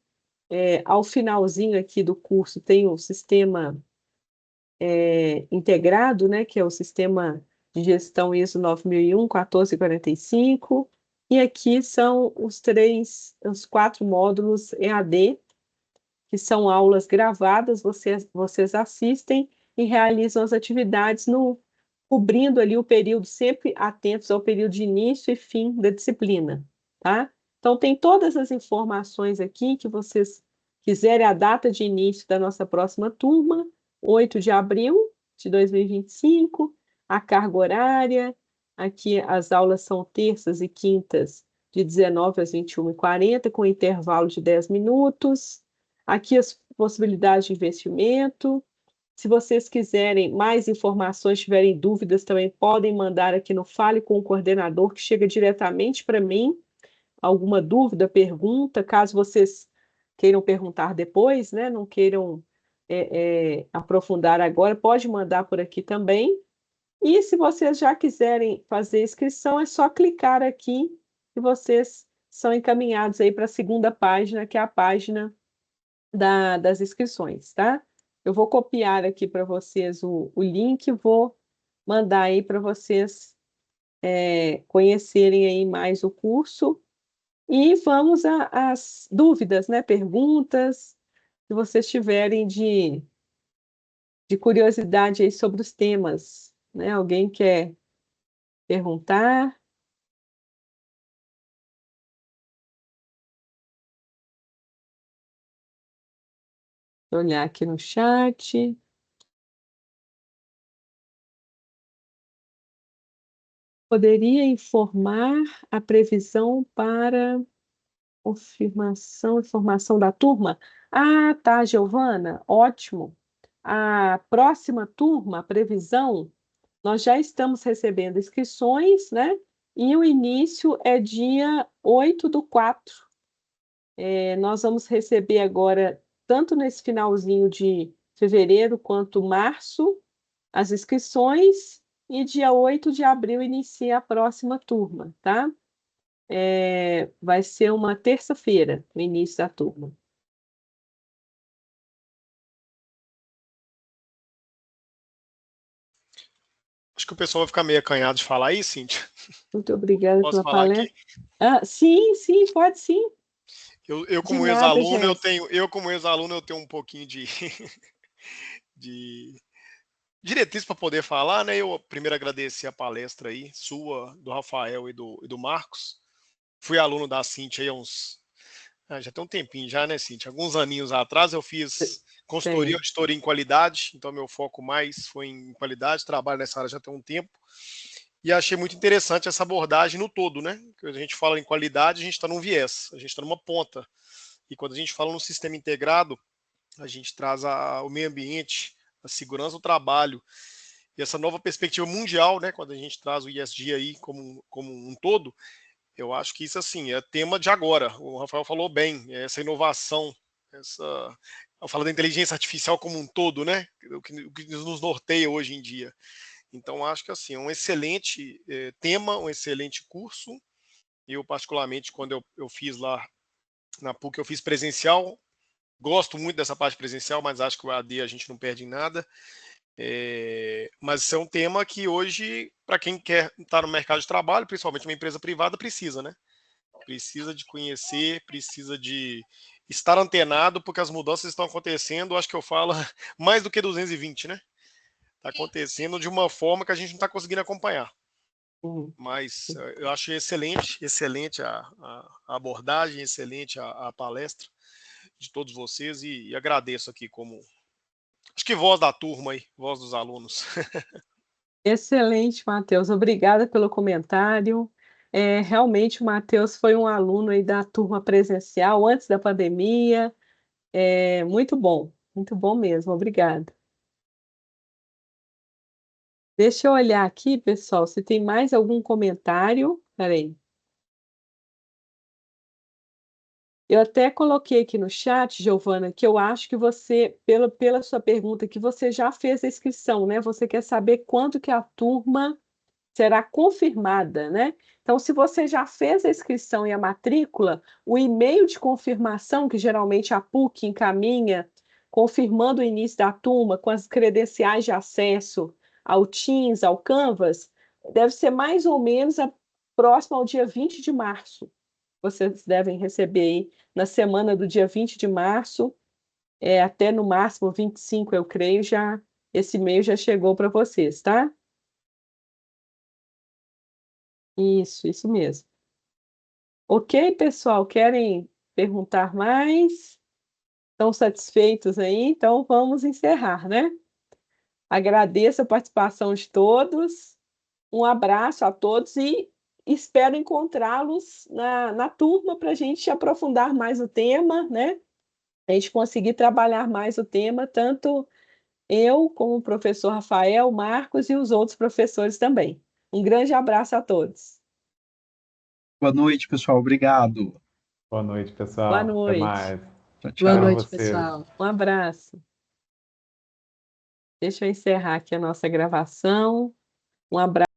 Ao finalzinho aqui do curso tem o sistema integrado, né, que é o sistema de gestão ISO 9001, 1445, e aqui são os 4 módulos EAD, que são aulas gravadas, vocês assistem e realizam as atividades cobrindo ali o período, sempre atentos ao período de início e fim da disciplina, tá? Então, tem todas as informações aqui que vocês quiserem, a data de início da nossa próxima turma, 8 de abril de 2025, a carga horária, aqui as aulas são terças e quintas, de 19 às 21h40, com intervalo de 10 minutos. Aqui as possibilidades de investimento. Se vocês quiserem mais informações, tiverem dúvidas, também podem mandar aqui no Fale com o Coordenador, que chega diretamente para mim. Alguma dúvida, pergunta, caso vocês queiram perguntar depois, né? Não queiram aprofundar agora, pode mandar por aqui também. E se vocês já quiserem fazer inscrição, é só clicar aqui e vocês são encaminhados aí para a segunda página, que é a página das inscrições, tá? Eu vou copiar aqui para vocês o link, vou mandar aí para vocês conhecerem aí mais o curso. E vamos às dúvidas, né? Perguntas, se vocês tiverem de curiosidade aí sobre os temas, né? Alguém quer perguntar? Vou olhar aqui no chat. Poderia informar a previsão para informação da turma? Ah, tá, Giovana, ótimo. A próxima turma, a previsão, nós já estamos recebendo inscrições, né? E o início é dia 8/4. Nós vamos receber agora, tanto nesse finalzinho de fevereiro quanto março, as inscrições, e dia 8 de abril inicia a próxima turma, tá? Vai ser uma terça-feira, o início da turma. Acho que o pessoal vai ficar meio acanhado de falar aí, Cíntia. Muito obrigada Posso pela falar palestra. aqui? Sim, sim, pode sim. Eu De como nada, ex-aluno, Jéssica. eu tenho um pouquinho de, de diretriz para poder falar, né? Eu primeiro agradecer a palestra aí, sua, do Rafael e do Marcos. Fui aluno da Cíntia aí há uns. Já tem um tempinho já, né, Cíntia? Alguns aninhos atrás eu fiz consultoria, Sei. auditoria em qualidade, então meu foco mais foi em qualidade, trabalho nessa área já tem um tempo. E achei muito interessante essa abordagem no todo, né? Quando a gente fala em qualidade, a gente está num viés, a gente está numa ponta. E quando a gente fala no sistema integrado, a gente traz o meio ambiente, a segurança do trabalho e essa nova perspectiva mundial, né? Quando a gente traz o ESG aí como um todo, eu acho que isso assim é tema de agora. O Rafael falou bem, essa inovação, eu falo da inteligência artificial como um todo, né? O que nos norteia hoje em dia. Então acho que assim é um excelente tema, um excelente curso. Eu particularmente quando eu fiz lá na PUC eu fiz presencial. Gosto muito dessa parte presencial, mas acho que o AD a gente não perde em nada. Mas isso é um tema que hoje, para quem quer estar no mercado de trabalho, principalmente uma empresa privada, precisa, né? Precisa de conhecer, precisa de estar antenado, porque as mudanças estão acontecendo, acho que eu falo, mais do que 220, né? Está acontecendo de uma forma que a gente não está conseguindo acompanhar. Mas eu acho excelente a abordagem, excelente a palestra de todos vocês e agradeço aqui como, acho que voz da turma aí, voz dos alunos. Excelente, Matheus. Obrigada pelo comentário. Realmente, o Matheus foi um aluno aí da turma presencial antes da pandemia. Muito bom mesmo. Obrigada. Deixa eu olhar aqui, pessoal, se tem mais algum comentário. Peraí. Eu até coloquei aqui no chat, Giovana, que eu acho que você, pela sua pergunta, que você já fez a inscrição, né? Você quer saber quando que a turma será confirmada, né? Então, se você já fez a inscrição e a matrícula, o e-mail de confirmação, que geralmente a PUC encaminha, confirmando o início da turma, com as credenciais de acesso ao Teams, ao Canvas, deve ser mais ou menos próximo ao dia 20 de março. Vocês devem receber aí na semana do dia 20 de março, até no máximo 25, eu creio, esse e-mail já chegou para vocês, tá? Isso mesmo. Ok, pessoal, querem perguntar mais? Estão satisfeitos aí? Então vamos encerrar, né? Agradeço a participação de todos, um abraço a todos e espero encontrá-los na turma para a gente aprofundar mais o tema, né? A gente conseguir trabalhar mais o tema, tanto eu como o professor Rafael, Marcos e os outros professores também. Um grande abraço a todos. Boa noite, pessoal. Obrigado. Boa noite, Boa pessoal. Até noite. mais. Tchau, Boa Tchau, tchau. noite, vocês. pessoal. Um abraço. Deixa eu encerrar aqui a nossa gravação. Um abraço.